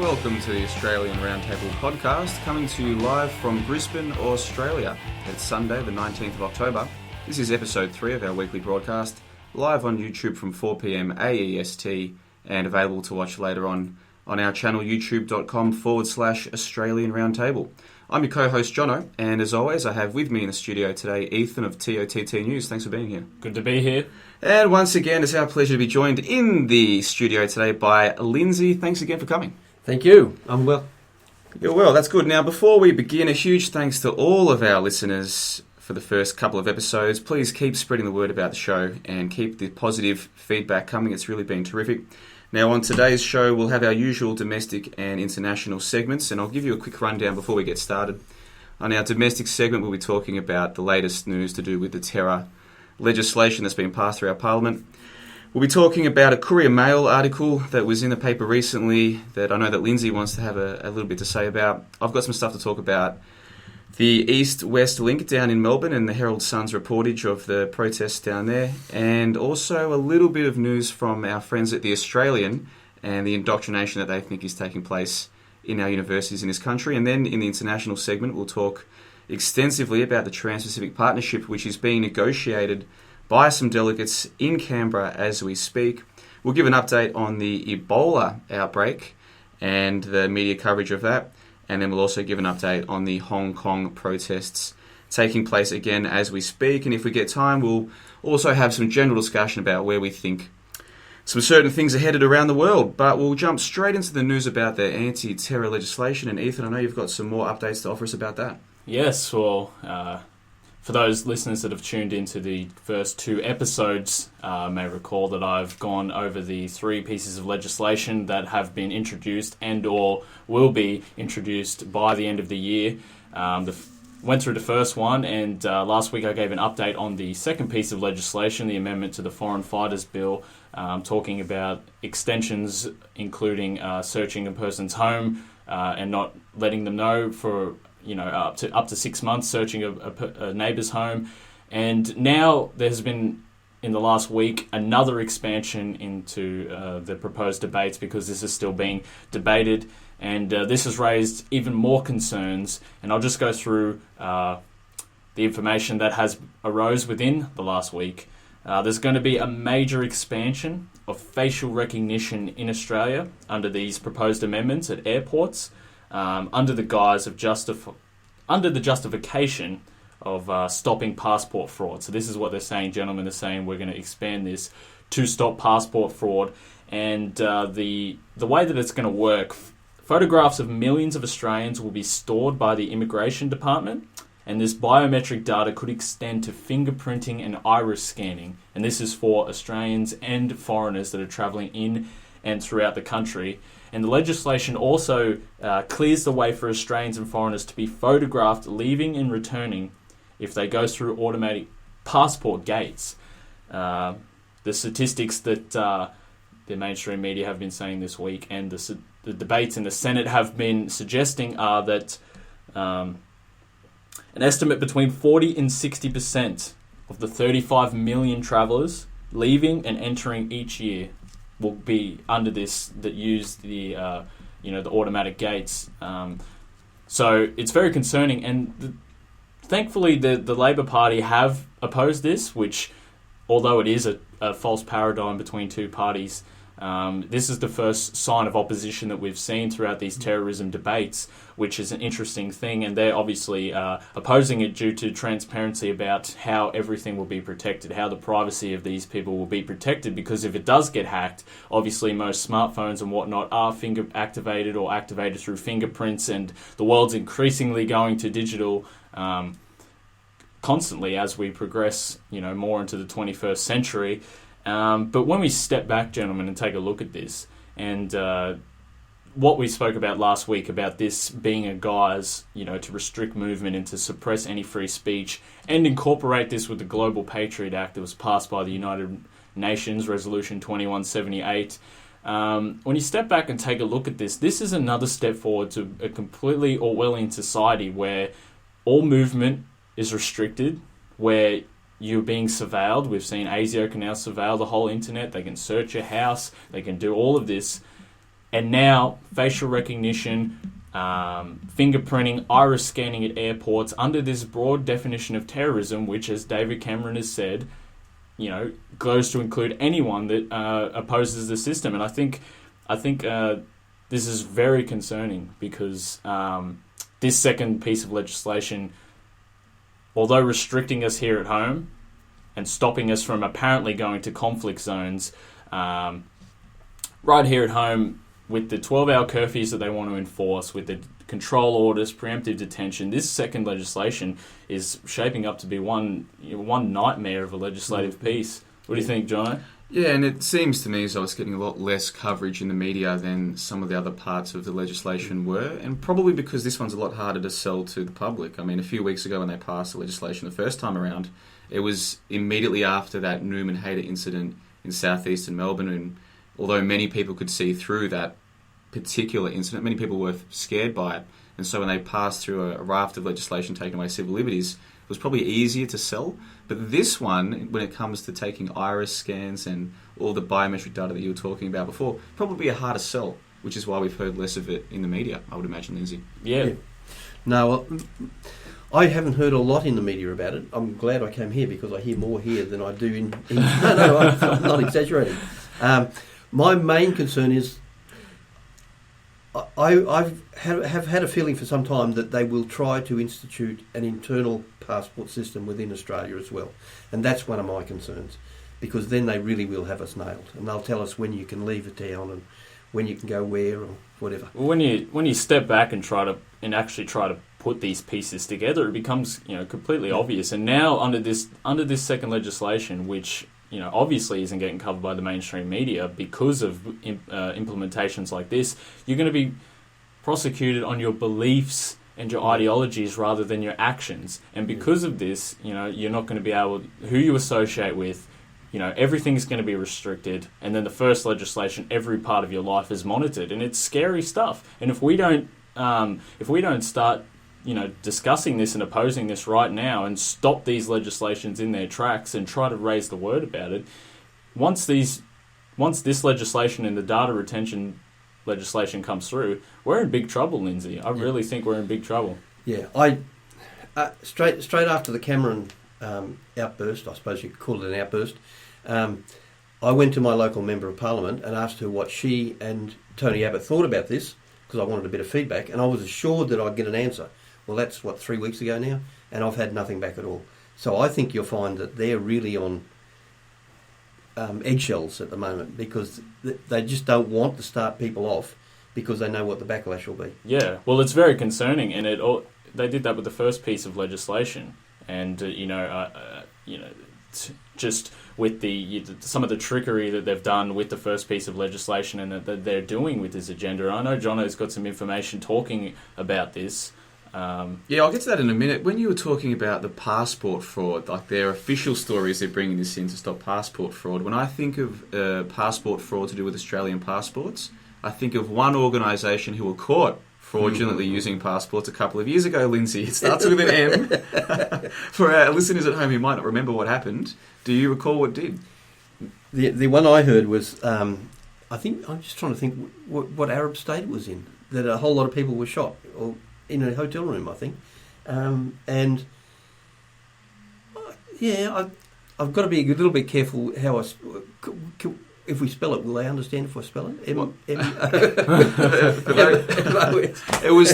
Welcome to the Australian Roundtable podcast, coming to you live from Brisbane, Australia. It's Sunday, the 19th of October. This is episode 3 of our weekly broadcast, live on YouTube from 4pm AEST and available to watch later on our channel, youtube.com/Australian Roundtable. I'm your co-host Johnno, and as always, I have with me in the studio today Ethan of TOTT News. Thanks for being here. Good to be here. And once again, it's our pleasure to be joined in the studio today by Lindsay. Thanks again for coming. Thank you. I'm well. You're well, that's good. Now, before we begin, a huge thanks to all of our listeners for the first couple of episodes. Please keep spreading the word about the show and keep the positive feedback coming. It's really been terrific. Now, on today's show, we'll have our usual domestic and international segments, and I'll give you a quick rundown before we get started. On our domestic segment, we'll be talking about the latest news to do with the terror legislation that's been passed through our parliament. We'll be talking about a Courier Mail article that was in the paper recently that I know that Lindsay wants to have a little bit to say about. I've got some stuff to talk about. The East-West link down in Melbourne and the Herald Sun's reportage of the protests down there, and also a little bit of news from our friends at the Australian and the indoctrination that they think is taking place in our universities in this country. And then in the international segment, we'll talk extensively about the Trans-Pacific Partnership, which is being negotiated by some delegates in Canberra as we speak. We'll give an update on the Ebola outbreak and the media coverage of that. And then we'll also give an update on the Hong Kong protests taking place again as we speak. And if we get time, we'll also have some general discussion about where we think some certain things are headed around the world. But we'll jump straight into the news about the anti-terror legislation. And Ethan, I know you've got some more updates to offer us about that. Yes, well, for those listeners that have tuned into the first 2 episodes, may recall that I've gone over the 3 pieces of legislation that have been introduced and or will be introduced by the end of the year. Went through the first one, and last week I gave an update on the second piece of legislation, the amendment to the Foreign Fighters Bill, talking about extensions, including searching a person's home and not letting them know for up to 6 months, searching a neighbour's home. And now there's been, in the last week, another expansion into the proposed debates, because this is still being debated, and this has raised even more concerns. And I'll just go through the information that has arose within the last week. There's going to be a major expansion of facial recognition in Australia under these proposed amendments at airports, under the guise of under the justification of stopping passport fraud. So this is what they're saying. Gentlemen are saying we're going to expand this to stop passport fraud. And the way that it's going to work, photographs of millions of Australians will be stored by the Immigration Department, and this biometric data could extend to fingerprinting and iris scanning. And this is for Australians and foreigners that are travelling in and throughout the country. And the legislation also clears the way for Australians and foreigners to be photographed leaving and returning if they go through automatic passport gates. The statistics that the mainstream media have been saying this week, and the debates in the Senate have been suggesting, are that an estimate between 40 and 60% of the 35 million travellers leaving and entering each year will be under this, that use the the automatic gates. So it's very concerning, and thankfully the Labor Party have opposed this, which, although it is a false paradigm between 2 parties, this is the first sign of opposition that we've seen throughout these terrorism debates, which is an interesting thing. And they're obviously opposing it due to transparency about how everything will be protected, how the privacy of these people will be protected. Because if it does get hacked, obviously most smartphones and whatnot are finger activated or activated through fingerprints, and the world's increasingly going to digital constantly as we progress, more into the 21st century. But when we step back, gentlemen, and take a look at this, and what we spoke about last week about this being a guise, to restrict movement and to suppress any free speech, and incorporate this with the Global Patriot Act that was passed by the United Nations, Resolution 2178. When you step back and take a look at this, this is another step forward to a completely Orwellian society where all movement is restricted, where you're being surveilled. We've seen ASIO can now surveil the whole internet. They can search your house. They can do all of this. And now facial recognition, fingerprinting, iris scanning at airports under this broad definition of terrorism, which, as David Cameron has said, goes to include anyone that opposes the system. And I think this is very concerning because this second piece of legislation, although restricting us here at home and stopping us from apparently going to conflict zones, right here at home, with the 12-hour curfews that they want to enforce, with the control orders, preemptive detention, this second legislation is shaping up to be one nightmare of a legislative piece. What do you think, Johnno? Yeah, and it seems to me as though it's getting a lot less coverage in the media than some of the other parts of the legislation were, and probably because this one's a lot harder to sell to the public. I mean, a few weeks ago when they passed the legislation the first time around, it was immediately after that Newman Hayter incident in southeastern Melbourne, and although many people could see through that particular incident, many people were scared by it. And so when they passed through a raft of legislation taking away civil liberties, it was probably easier to sell. But this one, when it comes to taking iris scans and all the biometric data that you were talking about before, probably a harder sell, which is why we've heard less of it in the media, I would imagine, Lindsay. Yeah. No, I haven't heard a lot in the media about it. I'm glad I came here because I hear more here than I do in no, I'm not exaggerating. My main concern is I've had a feeling for some time that they will try to institute an internal passport system within Australia as well. And that's one of my concerns, because then they really will have us nailed. And they'll tell us when you can leave a town and when you can go where or whatever. Well, when you step back and actually try to put these pieces together, it becomes completely obvious. And now under this second legislation, which obviously isn't getting covered by the mainstream media because of implementations like this, you're going to be prosecuted on your beliefs and your ideologies rather than your actions. And because of this, you're not going to be able, who you associate with, everything's going to be restricted. And then the first legislation, every part of your life is monitored, and it's scary stuff. And if we don't start discussing this and opposing this right now and stop these legislations in their tracks and try to raise the word about it, once this legislation and the data retention legislation comes through, we're in big trouble, Lindsay. I really think we're in big trouble. Yeah, straight after the Cameron outburst, I suppose you could call it an outburst, I went to my local Member of Parliament and asked her what she and Tony Abbott thought about this, because I wanted a bit of feedback, and I was assured that I'd get an answer. Well, that's, 3 weeks ago now, and I've had nothing back at all. So I think you'll find that they're really on eggshells at the moment, because they just don't want to start people off because they know what the backlash will be. Yeah, well, it's very concerning, and they did that with the first piece of legislation, and just with some of the trickery that they've done with the first piece of legislation and that they're doing with this agenda. I know Johnno's got some information talking about this. Yeah, I'll get to that in a minute. When you were talking about the passport fraud, like their official stories, they're bringing this in to stop passport fraud. When I think of passport fraud to do with Australian passports, I think of one organisation who were caught fraudulently using passports a couple of years ago, Lindsay. It starts with an M. For our listeners at home who might not remember what happened, do you recall what did? The one I heard was, I'm just trying to think what Arab state it was in, that a whole lot of people were shot, or in a hotel room, I think. And I've got to be a little bit careful how if we spell it, will they understand if I spell it? It was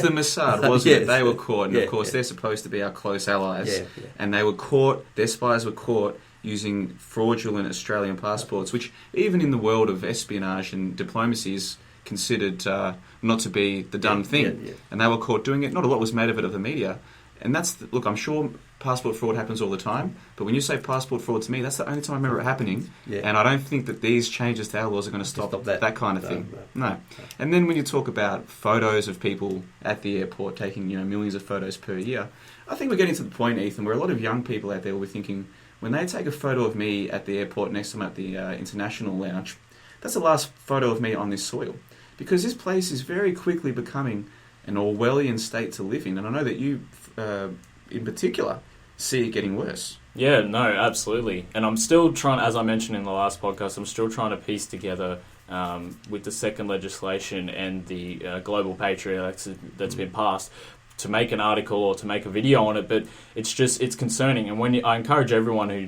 the Mossad, wasn't it? They were caught, and of course they're supposed to be our close allies. And they were caught, their spies were caught using fraudulent Australian passports, which even in the world of espionage and diplomacy is considered not to be the done thing. And they were caught doing it. Not a lot was made of it of the media. And look, I'm sure passport fraud happens all the time, but when you say passport fraud to me, that's the only time I remember it happening. And I don't think that these changes to our laws are going to stop that kind of thing. No. And then when you talk about photos of people at the airport taking millions of photos per year, I think we're getting to the point, Ethan, where a lot of young people out there will be thinking, when they take a photo of me at the airport next to them at the International Lounge, that's the last photo of me on this soil. Because this place is very quickly becoming an Orwellian state to live in. And I know that you, in particular, see it getting worse. Yeah, no, absolutely. And I'm still trying, as I mentioned in the last podcast, I'm still trying to piece together with the second legislation and the Global Patriot Act that's been passed, to make an article or to make a video on it, but it's concerning. And I encourage everyone who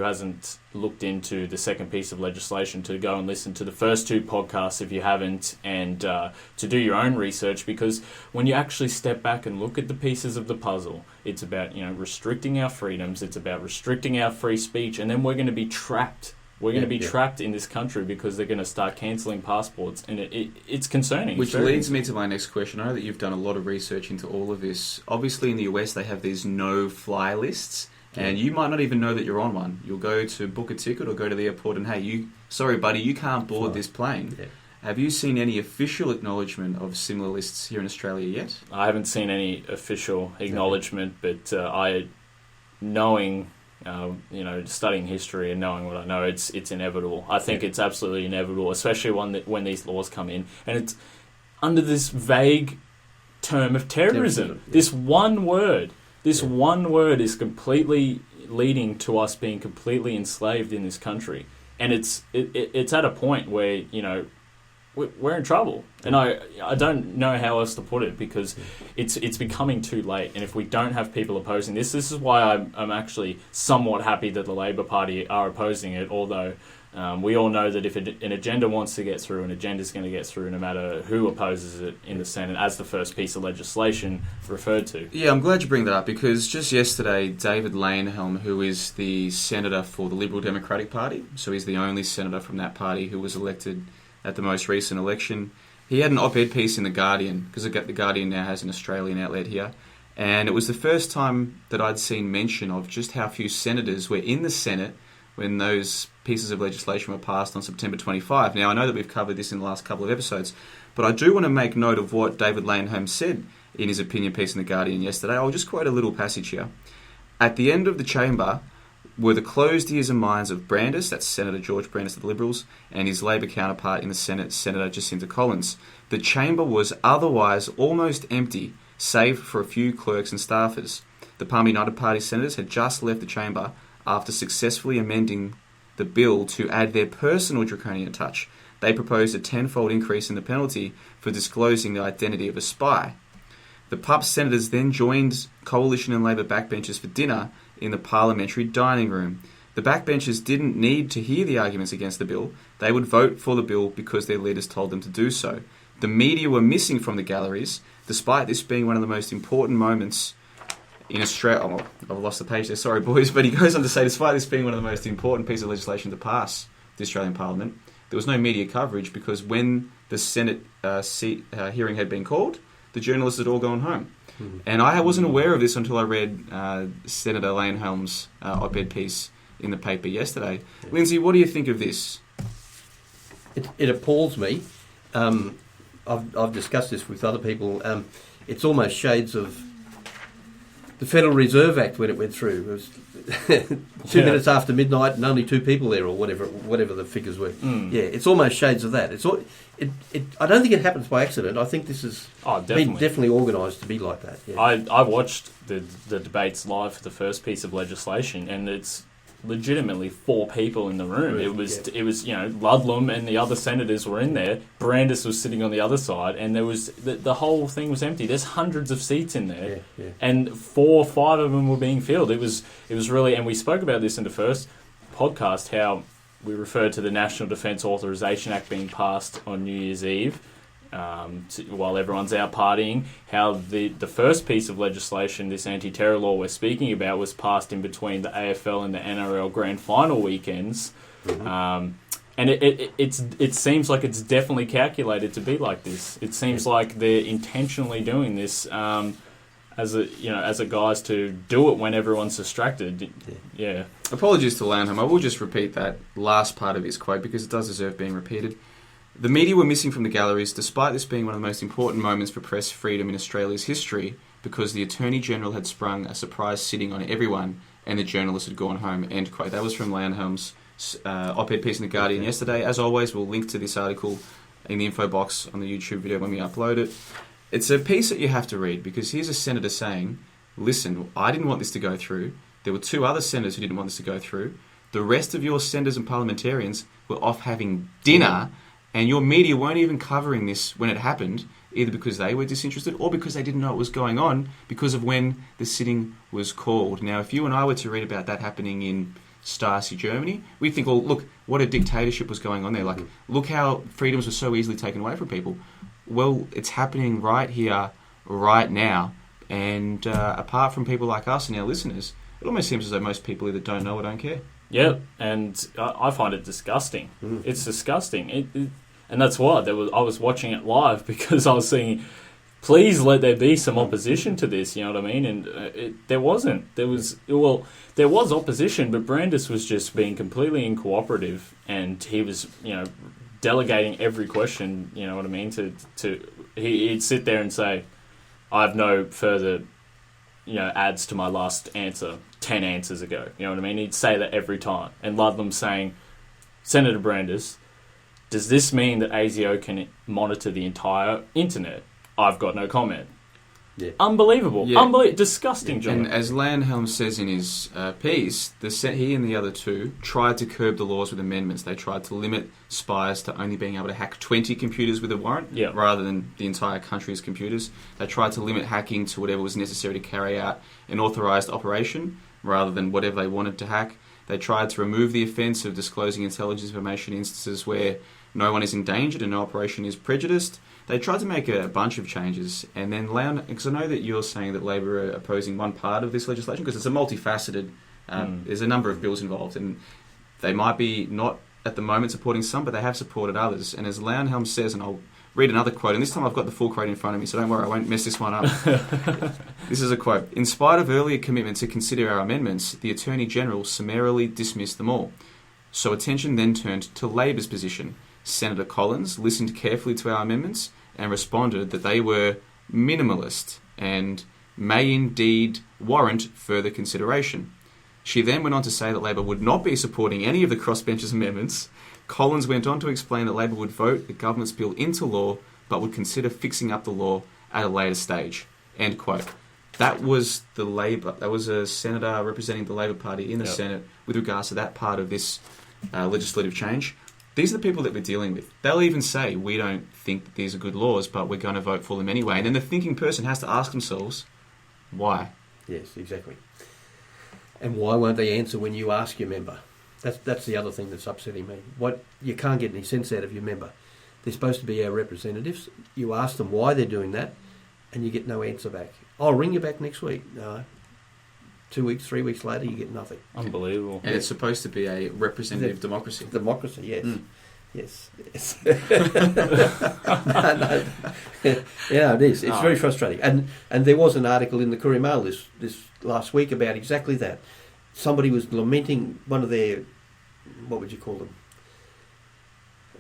hasn't looked into the second piece of legislation to go and listen to the first two podcasts if you haven't, and to do your own research, because when you actually step back and look at the pieces of the puzzle, it's about restricting our freedoms, it's about restricting our free speech, and then we're going to be trapped. We're going to be trapped in this country because they're going to start cancelling passports, and it's concerning. Which leads me to my next question. I know that you've done a lot of research into all of this. Obviously, in the US, they have these no-fly lists, and you might not even know that you're on one. You'll go to book a ticket or go to the airport and, hey, sorry, buddy, you can't board this plane. Yeah. Have you seen any official acknowledgement of similar lists here in Australia yet? I haven't seen any official acknowledgement, but knowing... studying history and knowing what I know, it's inevitable. I think it's absolutely inevitable, especially when these laws come in, and it's under this vague term of terrorism. This one word is completely leading to us being completely enslaved in this country, and it's at a point where we're in trouble, and I don't know how else to put it, because it's becoming too late. And if we don't have people opposing this is why I'm actually somewhat happy that the Labor Party are opposing it, although we all know that if an agenda wants to get through, an agenda is going to get through no matter who opposes it in the Senate, as the first piece of legislation referred to. Yeah, I'm glad you bring that up, because just yesterday, David Leyonhjelm, who is the senator for the Liberal Democratic Party, so he's the only senator from that party who was elected at the most recent election, he had an op-ed piece in The Guardian, because The Guardian now has an Australian outlet here, and it was the first time that I'd seen mention of just how few senators were in the Senate when those pieces of legislation were passed on September 25. Now, I know that we've covered this in the last couple of episodes, but I do want to make note of what David Leyonhjelm said in his opinion piece in The Guardian yesterday. I'll just quote a little passage here. At the end of the chamber were the closed ears and minds of Brandis, that's Senator George Brandis of the Liberals, and his Labor counterpart in the Senate, Senator Jacinta Collins. The chamber was otherwise almost empty, save for a few clerks and staffers. The Palmer United Party senators had just left the chamber after successfully amending the bill to add their personal draconian touch. They proposed a 10-fold increase in the penalty for disclosing the identity of a spy. The PUP senators then joined Coalition and Labor backbenchers for dinner in the parliamentary dining room. The backbenchers didn't need to hear the arguments against the bill. They would vote for the bill because their leaders told them to do so. The media were missing from the galleries, despite this being one of the most important moments in Australia. Oh, I've lost the page there, sorry boys, but he goes on to say, despite this being one of the most important pieces of legislation to pass the Australian Parliament, there was no media coverage because when the Senate hearing had been called, the journalists had all gone home. And I wasn't aware of this until I read Senator Leyonhjelm's op-ed piece in the paper yesterday. Lindsay, what do you think of this? It appalls me. I've discussed this with other people. It's almost shades of the Federal Reserve Act when it went through. It was 2 minutes after midnight and only 2 people there, or whatever the figures were. Yeah, it's almost shades of that. I don't think it happens by accident. I think this is definitely organised to be like that. Yeah. I watched the debates live for the first piece of legislation, and it's legitimately 4 people in the room. It was Ludlam and the other senators were in there. Brandis was sitting on the other side, and there was the whole thing was empty. There's hundreds of seats in there, and 4 or 5 of them were being filled. It was really, and we spoke about this in the first podcast, how we referred to the National Defence Authorisation Act being passed on New Year's Eve. While everyone's out partying, how the first piece of legislation, this anti-terror law we're speaking about, was passed in between the AFL and the NRL Grand Final weekends, and it seems like it's definitely calculated to be like this. It seems like they're intentionally doing this as a guise to do it when everyone's distracted. Yeah. Apologies to Leyonhjelm. I will just repeat that last part of his quote because it does deserve being repeated. The media were missing from the galleries, despite this being one of the most important moments for press freedom in Australia's history, because the Attorney-General had sprung a surprise sitting on everyone and the journalists had gone home, end quote. That was from Leyonhjelm's op-ed piece in The Guardian yesterday. As always, we'll link to this article in the info box on the YouTube video when we upload it. It's a piece that you have to read, because here's a senator saying, listen, I didn't want this to go through. There were 2 other senators who didn't want this to go through. The rest of your senators and parliamentarians were off having dinner, and your media weren't even covering this when it happened, either because they were disinterested or because they didn't know it was going on because of when the sitting was called. Now, if you and I were to read about that happening in Stasi, Germany, we'd think, well, look, what a dictatorship was going on there. Like, look how freedoms were so easily taken away from people. Well, it's happening right here, right now. And apart from people like us and our listeners, it almost seems as though most people either don't know or don't care. Yeah, and I find it disgusting. It's disgusting. And that's why I was watching it live, because I was saying, please let there be some opposition to this, you know what I mean? And there wasn't. There was opposition, but Brandis was just being completely uncooperative, and he was, delegating every question, you know what I mean, he'd sit there and say, I have no further, adds to my last answer 10 answers ago, you know what I mean? He'd say that every time. And Ludlam saying, Senator Brandis, does this mean that ASIO can monitor the entire internet? I've got no comment. Yeah. Unbelievable. Yeah. Disgusting, John. And as Landhelm says in his piece, he and the other two tried to curb the laws with amendments. They tried to limit spies to only being able to hack 20 computers with a warrant, rather than the entire country's computers. They tried to limit hacking to whatever was necessary to carry out an authorised operation, rather than whatever they wanted to hack. They tried to remove the offence of disclosing intelligence information in instances where no one is endangered and no operation is prejudiced. They tried to make a bunch of changes, and then because I know that you're saying that Labor are opposing one part of this legislation, because it's a multifaceted, there's a number of bills involved, and they might be not at the moment supporting some, but they have supported others. And as Landhelm says, and I'll read another quote, and this time I've got the full quote in front of me, so don't worry, I won't mess this one up. This is a quote. In spite of earlier commitment to consider our amendments, the Attorney-General summarily dismissed them all. So attention then turned to Labor's position. Senator Collins listened carefully to our amendments and responded that they were minimalist and may indeed warrant further consideration. She then went on to say that Labor would not be supporting any of the crossbenchers' amendments. Collins went on to explain that Labor would vote the government's bill into law, but would consider fixing up the law at a later stage. End quote. That was a senator representing the Labor Party in the Senate with regards to that part of this legislative change. These are the people that we're dealing with. They'll even say, we don't think that these are good laws, but we're going to vote for them anyway. And then the thinking person has to ask themselves, why? Yes, exactly. And why won't they answer when you ask your member? That's the other thing that's upsetting me. You can't get any sense out of your member. They're supposed to be our representatives. You ask them why they're doing that, and you get no answer back. I'll ring you back next week. No. 2 weeks, 3 weeks later, you get nothing. Unbelievable. And it's supposed to be a representative democracy. Democracy, yes. Yes. No. Yeah, it is. It's very frustrating. And there was an article in the Courier Mail this last week about exactly that. Somebody was lamenting one of their, what would you call them,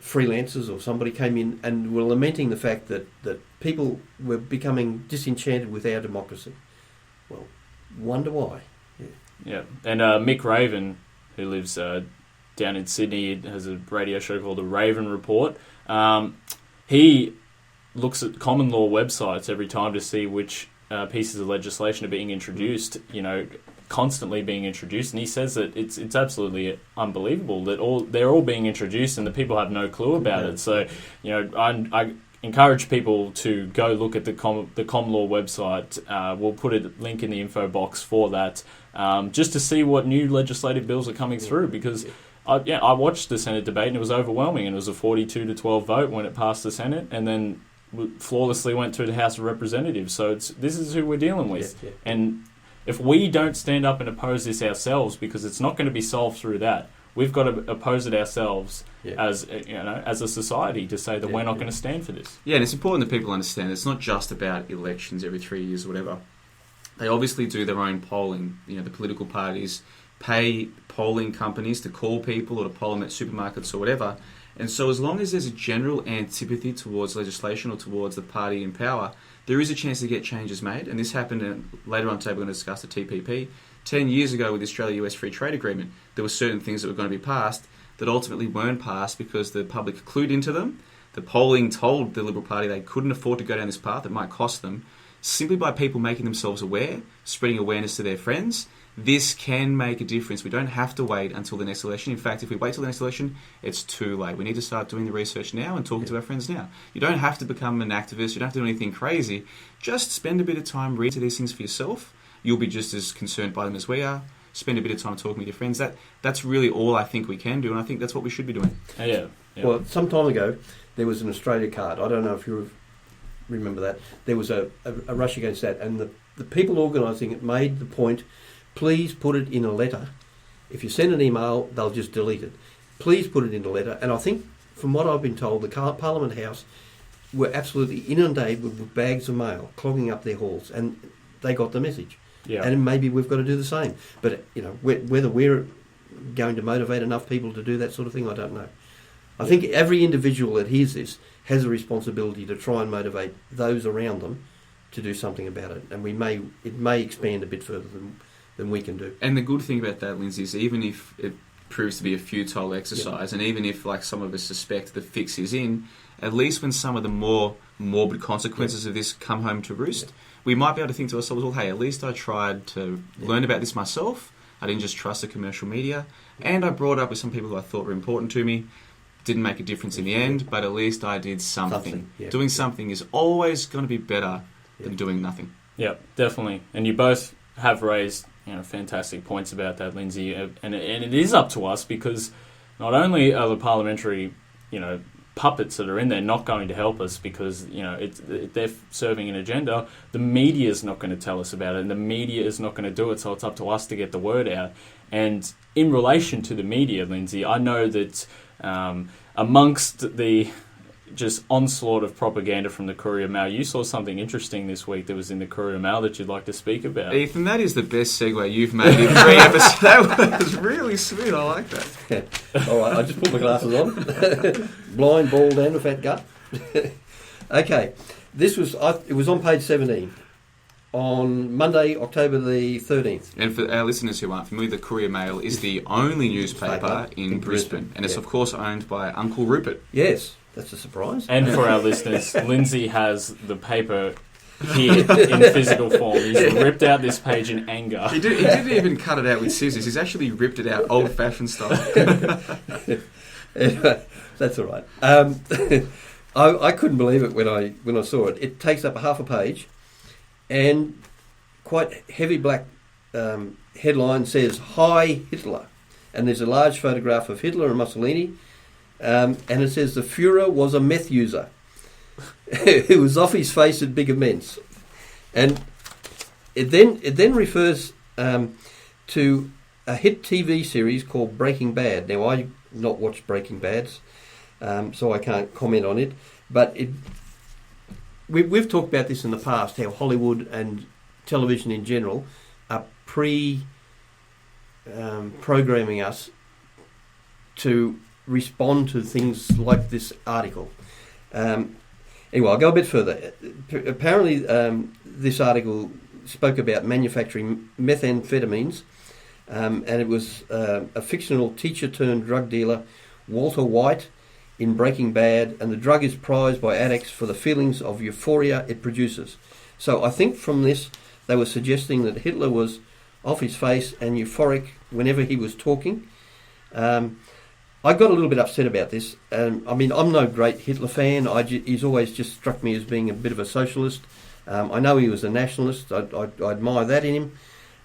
freelancers, or somebody came in and were lamenting the fact that people were becoming disenchanted with our democracy. Well, wonder why. Yeah. And Mick Raven, who lives down in Sydney, has a radio show called The Raven Report. He looks at common law websites every time to see which pieces of legislation are being introduced, constantly being introduced, and he says that it's absolutely unbelievable that they're all being introduced and the people have no clue about it. So, I encourage people to go look at the common law website. We'll put a link in the info box for that, just to see what new legislative bills are coming through, because I watched the Senate debate and it was overwhelming, and it was a 42-12 vote when it passed the Senate, and then flawlessly went through the House of Representatives. So this is who we're dealing with. Yeah. And if we don't stand up and oppose this ourselves, because it's not going to be solved through that, we've got to oppose it ourselves as a society, to say that we're not going to stand for this. Yeah, and it's important that people understand it's not just about elections every 3 years or whatever. They obviously do their own polling. The political parties pay polling companies to call people or to poll them at supermarkets or whatever. And so as long as there's a general antipathy towards legislation or towards the party in power, there is a chance to get changes made. And this happened, and later on today we're going to discuss the TPP. 10 years ago with the Australia-US Free Trade Agreement, there were certain things that were going to be passed that ultimately weren't passed because the public clued into them. The polling told the Liberal Party they couldn't afford to go down this path. It might cost them. Simply by people making themselves aware, spreading awareness to their friends, this can make a difference. We don't have to wait until the next election. In fact, if we wait till the next election, it's too late. We need to start doing the research now and talking to our friends now. You don't have to become an activist. You don't have to do anything crazy. Just spend a bit of time reading these things for yourself. You'll be just as concerned by them as we are. Spend a bit of time talking with your friends. That's really all I think we can do, and I think that's what we should be doing. Yeah. Well, some time ago, there was an Australia card. I don't know if you remember that. There was a rush against that, and the people organising it made the point, please put it in a letter. If you send an email, they'll just delete it. Please put it in a letter. And I think, from what I've been told, the Parliament House were absolutely inundated with bags of mail, clogging up their halls, and they got the message. Yeah. And maybe we've got to do the same. But, whether we're going to motivate enough people to do that sort of thing, I don't know. I think every individual that hears this has a responsibility to try and motivate those around them to do something about it. And it may expand a bit further than we can do. And the good thing about that, Lindsay, is even if it proves to be a futile exercise, and even if, like some of us suspect, the fix is in, at least when some of the more morbid consequences of this come home to roost, we might be able to think to ourselves, well, hey, at least I tried to learn about this myself. I didn't just trust the commercial media. And I brought up with some people who I thought were important to me. Didn't make a difference in the end, but at least I did something. Doing something is always going to be better than doing nothing. Yeah, definitely. And you both have raised fantastic points about that, Lindsay. And it is up to us, because not only are the parliamentary, puppets that are in there not going to help us because, they're serving an agenda, the media is not going to tell us about it, and the media is not going to do it, so it's up to us to get the word out. And in relation to the media, Lindsay, I know that amongst the just onslaught of propaganda from the Courier Mail, you saw something interesting this week that was in the Courier Mail that you'd like to speak about. Ethan, that is the best segue you've made in 3 episodes. That was really sweet. I like that. All right, I just put my glasses on. Blind, bald, and a fat gut. Okay, it was on page 17 on Monday, October the 13th. And for our listeners who aren't familiar, the Courier Mail is the only newspaper in Brisbane. And it's, of course, owned by Uncle Rupert. Yes. That's a surprise. And for our listeners, Lindsay has the paper here in physical form. He's ripped out this page in anger. He didn't even cut it out with scissors. He's actually ripped it out old-fashioned style. That's all right. I couldn't believe it when I saw it. It takes up half a page, and quite heavy black headline says, "Hi Hitler," and there's a large photograph of Hitler and Mussolini. And it says the Fuhrer was a meth user who was off his face at big events, and it then refers to a hit TV series called Breaking Bad. Now, I not watched Breaking Bad, so I can't comment on it. But we've talked about this in the past, how Hollywood and television in general are programming us to respond to things like this article. Anyway, I'll go a bit further. Apparently, this article spoke about manufacturing methamphetamines, and it was a fictional teacher-turned-drug dealer, Walter White, in Breaking Bad, and the drug is prized by addicts for the feelings of euphoria it produces. So I think from this, they were suggesting that Hitler was off his face and euphoric whenever he was talking. I got a little bit upset about this. I'm no great Hitler fan. He's always just struck me as being a bit of a socialist. I know he was a nationalist. I admire that in him.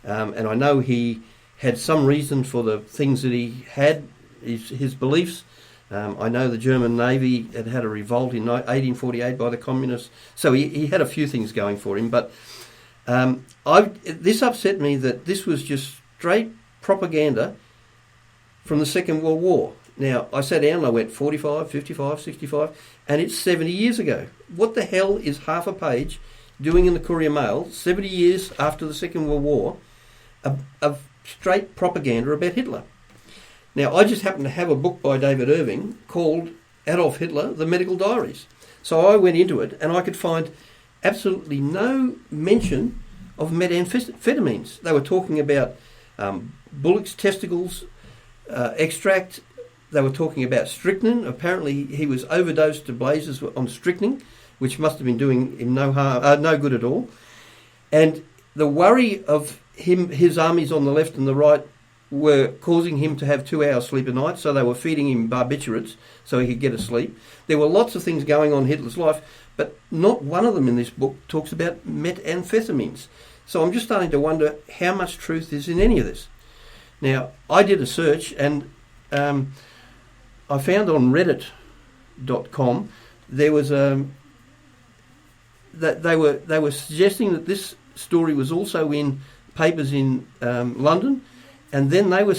And I know he had some reason for the things that he had, his beliefs. I know the German Navy had a revolt in 1848 by the communists. So he had a few things going for him. But this upset me that this was just straight propaganda from the Second World War. Now, I sat down and I went 45, 55, 65, and it's 70 years ago. What the hell is half a page doing in the Courier Mail, 70 years after the Second World War, of straight propaganda about Hitler? Now, I just happen to have a book by David Irving called Adolf Hitler, The Medical Diaries. So I went into it and I could find absolutely no mention of methamphetamines. They were talking about bullocks' testicles extract. They were talking about strychnine. Apparently, he was overdosed to blazes on strychnine, which must have been doing him no harm, no good at all. And the worry of his armies on the left and the right were causing him to have 2 hours sleep a night, so they were feeding him barbiturates so he could get asleep. There were lots of things going on in Hitler's life, but not one of them in this book talks about methamphetamines. So I'm just starting to wonder how much truth is in any of this. Now, I did a search, and I found on Reddit.com there was that they were suggesting that this story was also in papers in London, and then they were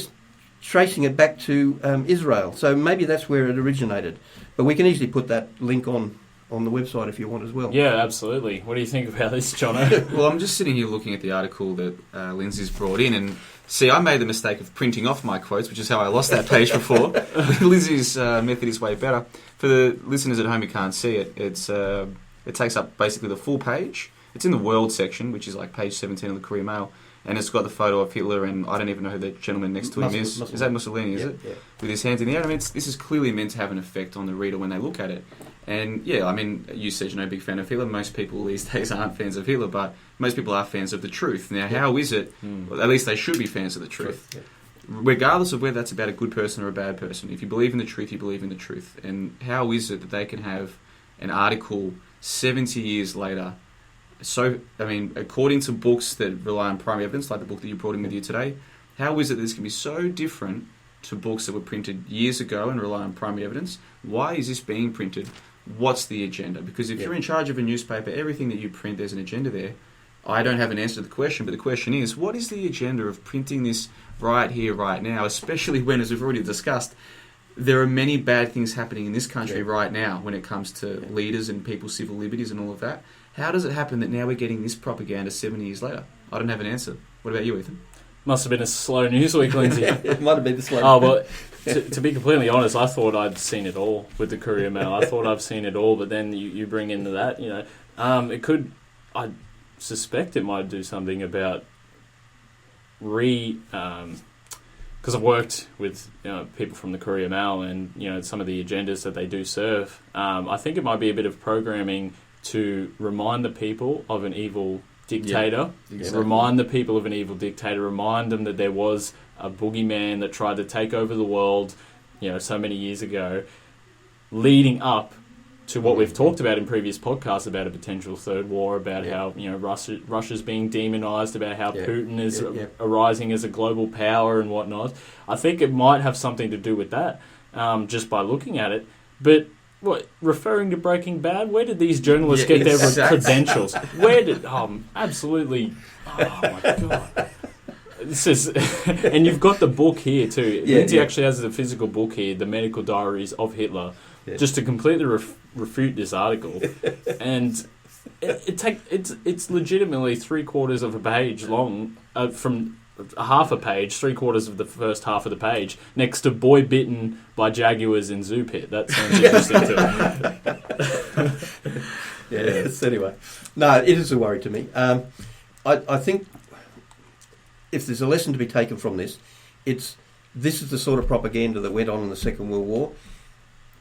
tracing it back to Israel. So maybe that's where it originated. But we can easily put that link on the website if you want as well. Yeah, absolutely. What do you think about this, Johnno? Well, I'm just sitting here looking at the article that Lindsay's brought in, and see, I made the mistake of printing off my quotes, which is how I lost that page before. Lindsay's method is way better. For the listeners at home who can't see it, it takes up basically the full page. It's in the World section, which is like page 17 of the Courier Mail, and it's got the photo of Hitler, and I don't even know who the gentleman next to him is. Is that Mussolini, is it? Yeah. With his hands in the air. I mean, this is clearly meant to have an effect on the reader when they look at it. And yeah, I mean, you said you're no big fan of Hitler. Most people these days aren't fans of Hitler, but most people are fans of the truth. Now, how is it, well, at least they should be fans of the truth, regardless of whether that's about a good person or a bad person. If you believe in the truth, you believe in the truth. And how is it that they can have an article 70 years later? So, I mean, according to books that rely on primary evidence, like the book that you brought in with you today, how is it that this can be so different to books that were printed years ago and rely on primary evidence? Why is this being printed? What's the agenda? Because if you're in charge of a newspaper, everything that you print, there's an agenda there. I don't have an answer to the question, but the question is, what is the agenda of printing this right here, right now, especially when, as we've already discussed, there are many bad things happening in this country right now when it comes to leaders and people's civil liberties and all of that. How does it happen that now we're getting this propaganda 70 years later? I don't have an answer. What about you, Ethan? Must have been a slow news week, Lindsay. It might have been the slow. Oh, well, to be completely honest, I thought I'd seen it all with the Courier Mail. I thought I've seen it all, but then you bring into that, it could, I suspect it might do something about because I've worked with people from the Courier Mail and some of the agendas that they do serve. I think it might be a bit of programming to remind the people of an evil dictator, remind the people of an evil dictator, remind them that there was a boogeyman that tried to take over the world, so many years ago, leading up to what we've talked about in previous podcasts about a potential third war, about how Russia's being demonized, about how Putin is arising as a global power and whatnot. I think it might have something to do with that, just by looking at it. But what, referring to Breaking Bad, where did these journalists get their credentials? Where did... absolutely... Oh, my God. This is... And you've got the book here, too. Lindsay actually has the physical book here, The Medical Diaries of Hitler, just to completely refute this article. And it's legitimately 3/4 of a page long, from... half a page, 3/4 of the first half of the page, next to boy bitten by jaguars in zoo pit. That sounds interesting to me. Yes, anyway. No, it is a worry to me. I think if there's a lesson to be taken from this, this is the sort of propaganda that went on in the Second World War.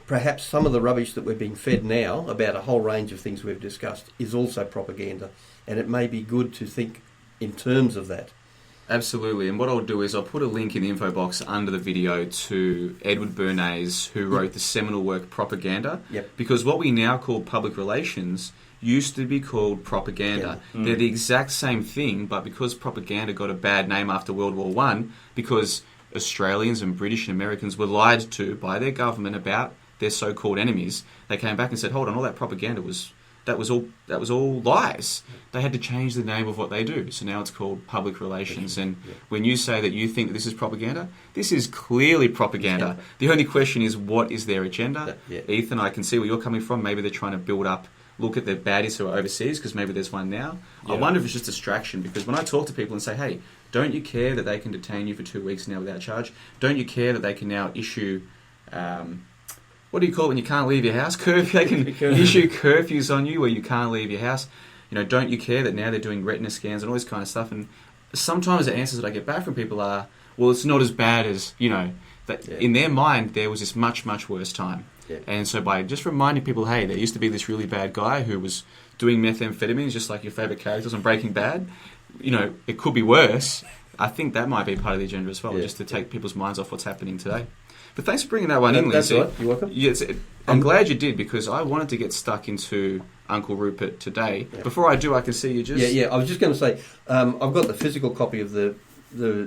Perhaps some of the rubbish that we're being fed now about a whole range of things we've discussed is also propaganda, and it may be good to think in terms of that. Absolutely, and what I'll do is I'll put a link in the info box under the video to Edward Bernays, who wrote the seminal work Propaganda, because what we now call public relations used to be called propaganda. They're the exact same thing, but because propaganda got a bad name after World War One, because Australians and British and Americans were lied to by their government about their so-called enemies, they came back and said, hold on, all that propaganda was all lies. They had to change the name of what they do. So now it's called public relations. And when you say that you think that this is propaganda, this is clearly propaganda. The only question is, what is their agenda? Ethan, I can see where you're coming from. Maybe they're trying to build up, look at the baddies who are overseas, because maybe there's one now. I wonder if it's just distraction, because when I talk to people and say, hey, don't you care that they can detain you for 2 weeks now without charge? Don't you care that they can now issue... what do you call it when you can't leave your house? Curfew. They can issue curfews on you where you can't leave your house. Don't you care that now they're doing retina scans and all this kind of stuff? And sometimes the answers that I get back from people are, well, it's not as bad as, that in their mind there was this much, much worse time. Yeah. And so by just reminding people, hey, there used to be this really bad guy who was doing methamphetamines, just like your favourite characters on Breaking Bad, it could be worse. I think that might be part of the agenda as well, just to take people's minds off what's happening today. But thanks for bringing that one in, Lindsay. That's right. You're welcome. Yes, I'm glad you did, because I wanted to get stuck into Uncle Rupert today. Yeah. Before I do, I can see you just... Yeah. I was just going to say, I've got the physical copy of the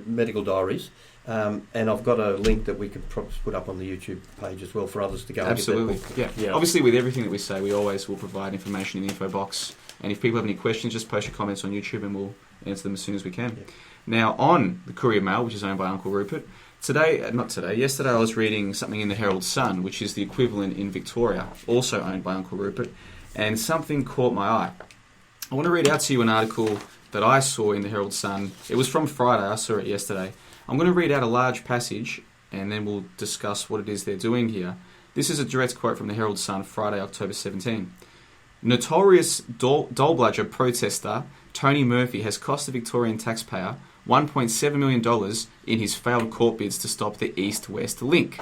medical diaries, and I've got a link that we could probably put up on the YouTube page as well for others to go Absolutely. and get that book. Yeah. Obviously, with everything that we say, we always will provide information in the info box. And if people have any questions, just post your comments on YouTube and we'll answer them as soon as we can. Yeah. Now, on the Courier Mail, which is owned by Uncle Rupert, yesterday I was reading something in the Herald Sun, which is the equivalent in Victoria, also owned by Uncle Rupert, and something caught my eye. I want to read out to you an article that I saw in the Herald Sun. It was from Friday, I saw it yesterday. I'm going to read out a large passage and then we'll discuss what it is they're doing here. This is a direct quote from the Herald Sun, Friday, October 17. Notorious dole-bludger protester Tony Murphy has cost the Victorian taxpayer $1.7 million in his failed court bids to stop the East-West link.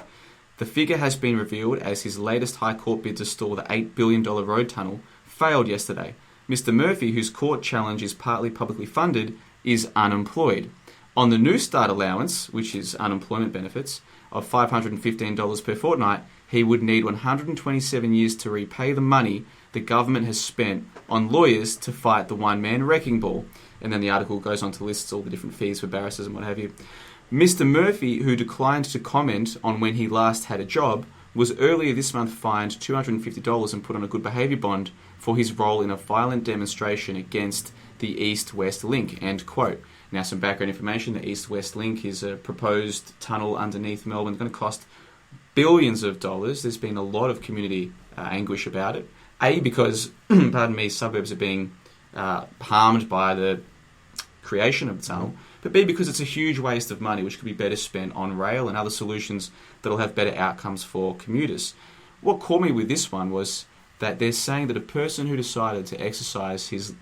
The figure has been revealed as his latest High Court bid to stall the $8 billion road tunnel failed yesterday. Mr. Murphy, whose court challenge is partly publicly funded, is unemployed. On the New Start allowance, which is unemployment benefits, of $515 per fortnight, he would need 127 years to repay the money the government has spent on lawyers to fight the one-man wrecking ball. And then the article goes on to list all the different fees for barristers and what have you. Mr. Murphy, who declined to comment on when he last had a job, was earlier this month fined $250 and put on a good behaviour bond for his role in a violent demonstration against the East-West link, end quote. Now, some background information. The East-West link is a proposed tunnel underneath Melbourne. It's going to cost billions of dollars. There's been a lot of community anguish about it. A, because, suburbs are being harmed by the creation of the tunnel. But B, because it's a huge waste of money, which could be better spent on rail and other solutions that will have better outcomes for commuters. What caught me with this one was that they're saying that a person who decided to exercise his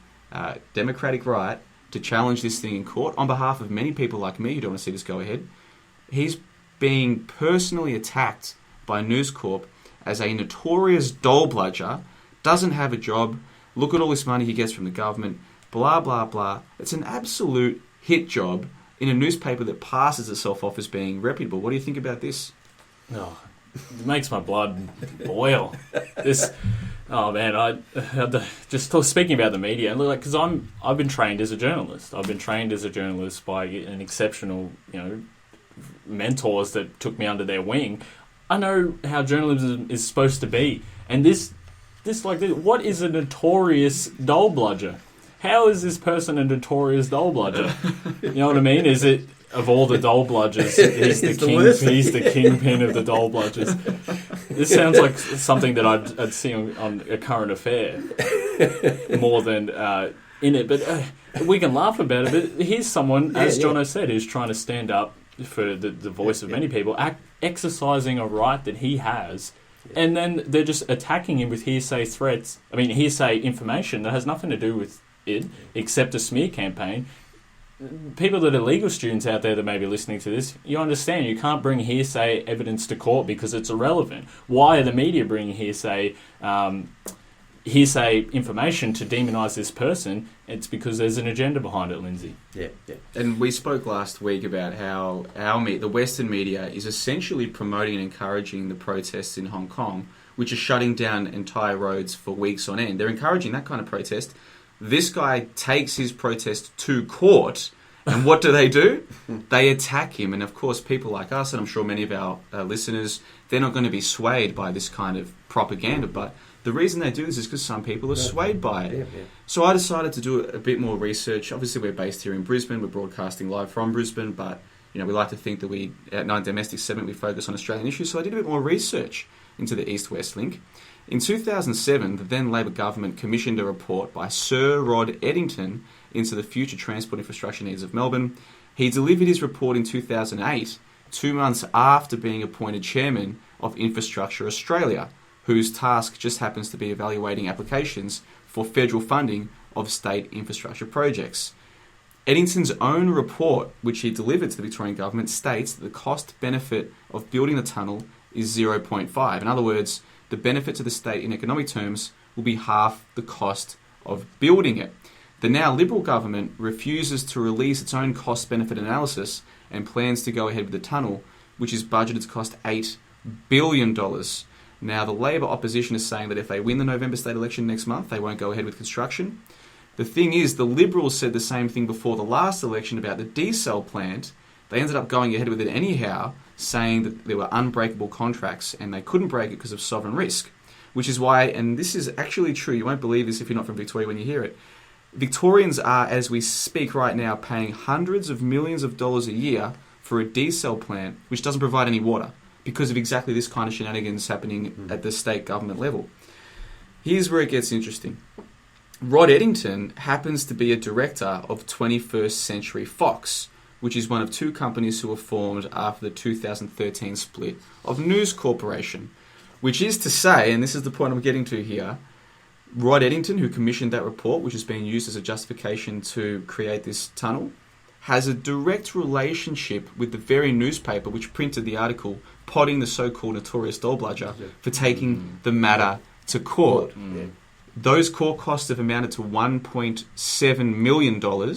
democratic right to challenge this thing in court on behalf of many people like me who don't want to see this go ahead, he's being personally attacked by News Corp as a notorious dole-bludger, doesn't have a job, look at all this money he gets from the government, blah, blah, blah. It's an absolute hit job in a newspaper that passes itself off as being reputable. What do you think about this? Oh, it makes my blood boil. Just speaking about the media, because I've been trained as a journalist. I've been trained as a journalist by an exceptional, mentors that took me under their wing. I know how journalism is supposed to be, and what is a notorious dole-bludger? How is this person a notorious dole-bludger? You know what I mean? Is it, of all the dole-bludgers, he's the kingpin of the dole-bludgers? This sounds like something that I'd see on A Current Affair more than in it. But we can laugh about it. But here's someone, as Johnno said, who's trying to stand up for the voice of many people, exercising a right that he has. And then they're just attacking him with hearsay information that has nothing to do with it, except a smear campaign. People that are legal students out there that may be listening to this, you understand you can't bring hearsay evidence to court because it's irrelevant. Why are the media bringing hearsay information to demonise this person? It's because there's an agenda behind it, Lindsay. Yeah. And we spoke last week about how the Western media is essentially promoting and encouraging the protests in Hong Kong, which are shutting down entire roads for weeks on end. They're encouraging that kind of protest. This guy takes his protest to court, and what do? They attack him. And of course, people like us, and I'm sure many of our listeners, they're not going to be swayed by this kind of propaganda, but the reason they do this is because some people are swayed by it. Yeah. So I decided to do a bit more research. Obviously, we're based here in Brisbane. We're broadcasting live from Brisbane, but we like to think that we, at Nine Domestic segment, we focus on Australian issues. So I did a bit more research into the East-West link. In 2007, the then Labor government commissioned a report by Sir Rod Eddington into the future transport infrastructure needs of Melbourne. He delivered his report in 2008, 2 months after being appointed chairman of Infrastructure Australia, whose task just happens to be evaluating applications for federal funding of state infrastructure projects. Eddington's own report, which he delivered to the Victorian government, states that the cost-benefit of building the tunnel is 0.5. In other words, the benefit to the state in economic terms will be half the cost of building it. The now Liberal government refuses to release its own cost-benefit analysis and plans to go ahead with the tunnel, which is budgeted to cost $8 billion. Now, the Labor opposition is saying that if they win the November state election next month, they won't go ahead with construction. The thing is, the Liberals said the same thing before the last election about the diesel plant. They ended up going ahead with it anyhow, saying that there were unbreakable contracts and they couldn't break it because of sovereign risk. Which is why, and this is actually true, you won't believe this if you're not from Victoria when you hear it, Victorians are, as we speak right now, paying hundreds of millions of dollars a year for a diesel plant which doesn't provide any water because of exactly this kind of shenanigans happening at the state government level. Here's where it gets interesting. Rod Eddington happens to be a director of 21st Century Fox, which is one of two companies who were formed after the 2013 split of News Corporation, which is to say, and this is the point I'm getting to here, Rod Eddington, who commissioned that report, which is being used as a justification to create this tunnel, has a direct relationship with the very newspaper which printed the article potting the so-called notorious doll bludger for taking the matter to court. Those court costs have amounted to $1.7 million,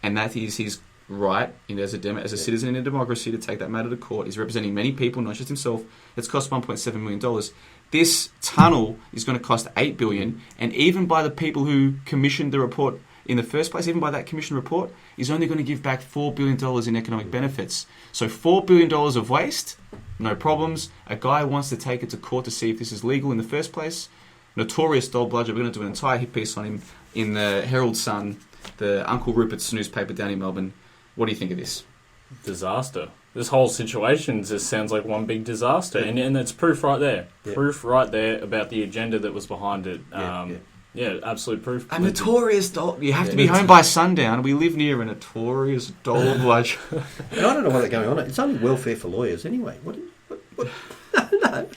and that is his right as a citizen in a democracy to take that matter to court. He's representing many people, not just himself. It's cost $1.7 million. This tunnel is going to cost $8 billion, and even by the people who commissioned the report in the first place, even by that commission report, is only going to give back $4 billion in economic benefits. So $4 billion of waste, no problems. A guy wants to take it to court to see if this is legal in the first place. Notorious doll bludger. We're going to do an entire hit piece on him in the Herald Sun, the Uncle Rupert's newspaper down in Melbourne. What do you think of this? Disaster. This whole situation just sounds like one big disaster, and it's proof right there. Proof right there about the agenda that was behind it. Absolute proof. A notorious doll. You have to be home by sundown. We live near a notorious doll bludger. And I don't know what's going on. It's only welfare for lawyers anyway. What? No.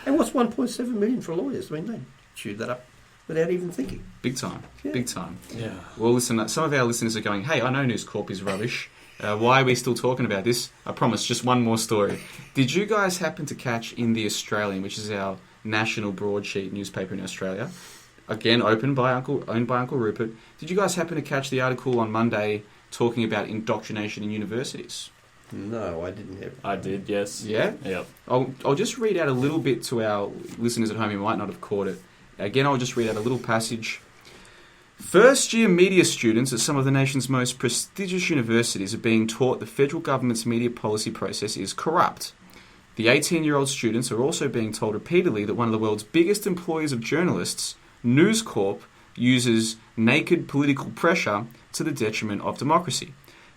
And what's 1.7 million for lawyers? I mean, they chewed that up without even thinking. Big time. Big time. Yeah. Well, listen, some of our listeners are going, hey, I know News Corp is rubbish. Why are we still talking about this? I promise, just one more story. Did you guys happen to catch in The Australian, which is our national broadsheet newspaper in Australia, again owned by Uncle Rupert, did you guys happen to catch the article on Monday talking about indoctrination in universities? No, I didn't have. I did, yes. Yeah? Yep. I'll just read out a little bit to our listeners at home who might not have caught it. Again, I'll just read out a little passage. First-year media students at some of the nation's most prestigious universities are being taught the federal government's media policy process is corrupt. The 18-year-old students are also being told repeatedly that one of the world's biggest employers of journalists, News Corp, uses naked political pressure to the detriment of democracy.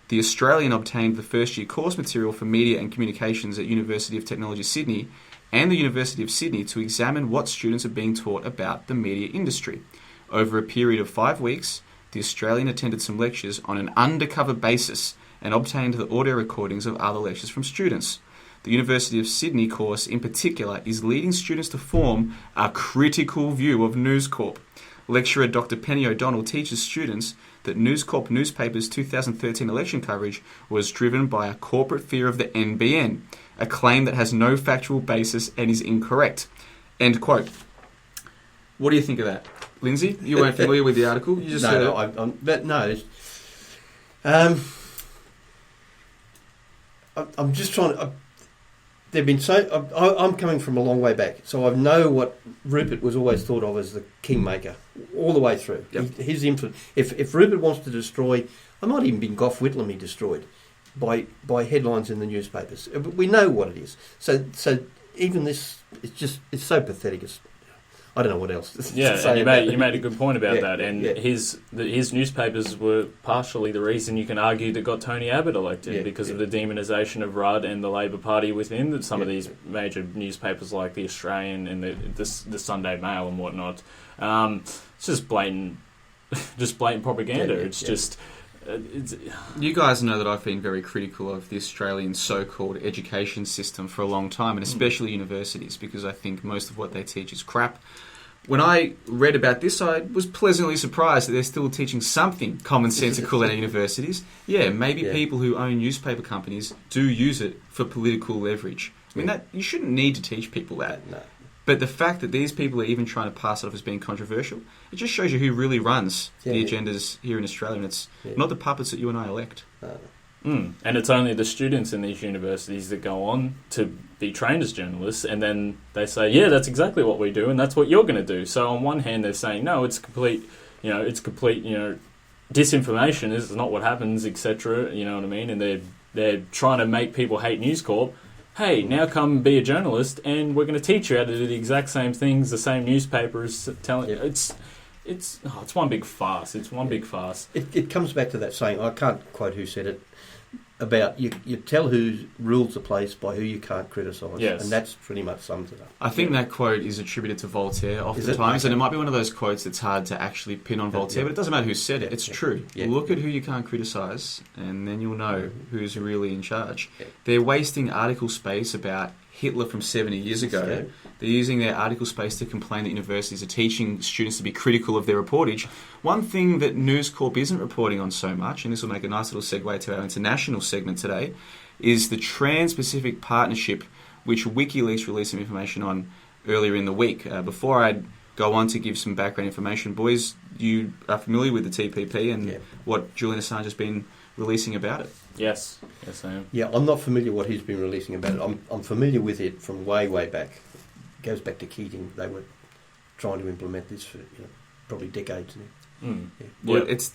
The Australian obtained the first-year course material for media and communications at University of Technology Sydney and the University of Sydney to examine what students are being taught about the media industry. Over a period of 5 weeks, the Australian attended some lectures on an undercover basis and obtained the audio recordings of other lectures from students. The University of Sydney course in particular is leading students to form a critical view of News Corp. Lecturer Dr. Penny O'Donnell teaches students that News Corp newspaper's 2013 election coverage was driven by a corporate fear of the NBN, a claim that has no factual basis and is incorrect. End quote. What do you think of that? Lindsay, you weren't familiar with the article? You just I'm just trying to... They've been so... I'm coming from a long way back, so I know what Rupert was always thought of as the kingmaker, all the way through. Yep. His influence... If Rupert wants to destroy... I might even been Gough Whitlam he destroyed by headlines in the newspapers. But we know what it is. So even this... It's so pathetic. I don't know what else to say. And you made a good point about that. And his newspapers were partially the reason you can argue that got Tony Abbott elected because of the demonisation of Rudd and the Labor Party within some of these major newspapers like the Australian and the Sunday Mail and whatnot. It's just blatant propaganda. You guys know that I've been very critical of the Australian so-called education system for a long time, and especially universities, because I think most of what they teach is crap. When I read about this, I was pleasantly surprised that they're still teaching something commonsensical at universities. Yeah, maybe people who own newspaper companies do use it for political leverage. I mean, that you shouldn't need to teach people that. No. But the fact that these people are even trying to pass it off as being controversial, it just shows you who really runs the agendas here in Australia, and it's not the puppets that you and I elect. And it's only the students in these universities that go on to be trained as journalists, and then they say, yeah, that's exactly what we do, and that's what you're going to do. So on one hand, they're saying, no, it's complete, disinformation. This is not what happens, etc. You know what I mean? And they're trying to make people hate News Corp. Hey, now come be a journalist, and we're going to teach you how to do the exact same things the same newspaper is telling you. It's one big farce. It's one big farce. It comes back to that saying, I can't quote who said it, about you tell who rules the place by who you can't criticise. Yes. And that's pretty much sums it up. I think that quote is attributed to Voltaire oftentimes, and it might be one of those quotes that's hard to actually pin on Voltaire, but it doesn't matter who said it. It's true. Look at who you can't criticise, and then you'll know who's really in charge. They're wasting article space about Hitler from 70 years ago. They're using their article space to complain that universities are teaching students to be critical of their reportage. One thing that News Corp isn't reporting on so much, and this will make a nice little segue to our international segment today, is the Trans-Pacific Partnership, which WikiLeaks released some information on earlier in the week. Before I go on to give some background information, boys, you are familiar with the TPP and what Julian Assange has been releasing about it? Yes, I am. Yeah, I'm not familiar what he's been releasing about it. I'm familiar with it from way back. It goes back to Keating. They were trying to implement this for probably decades now. Well, it's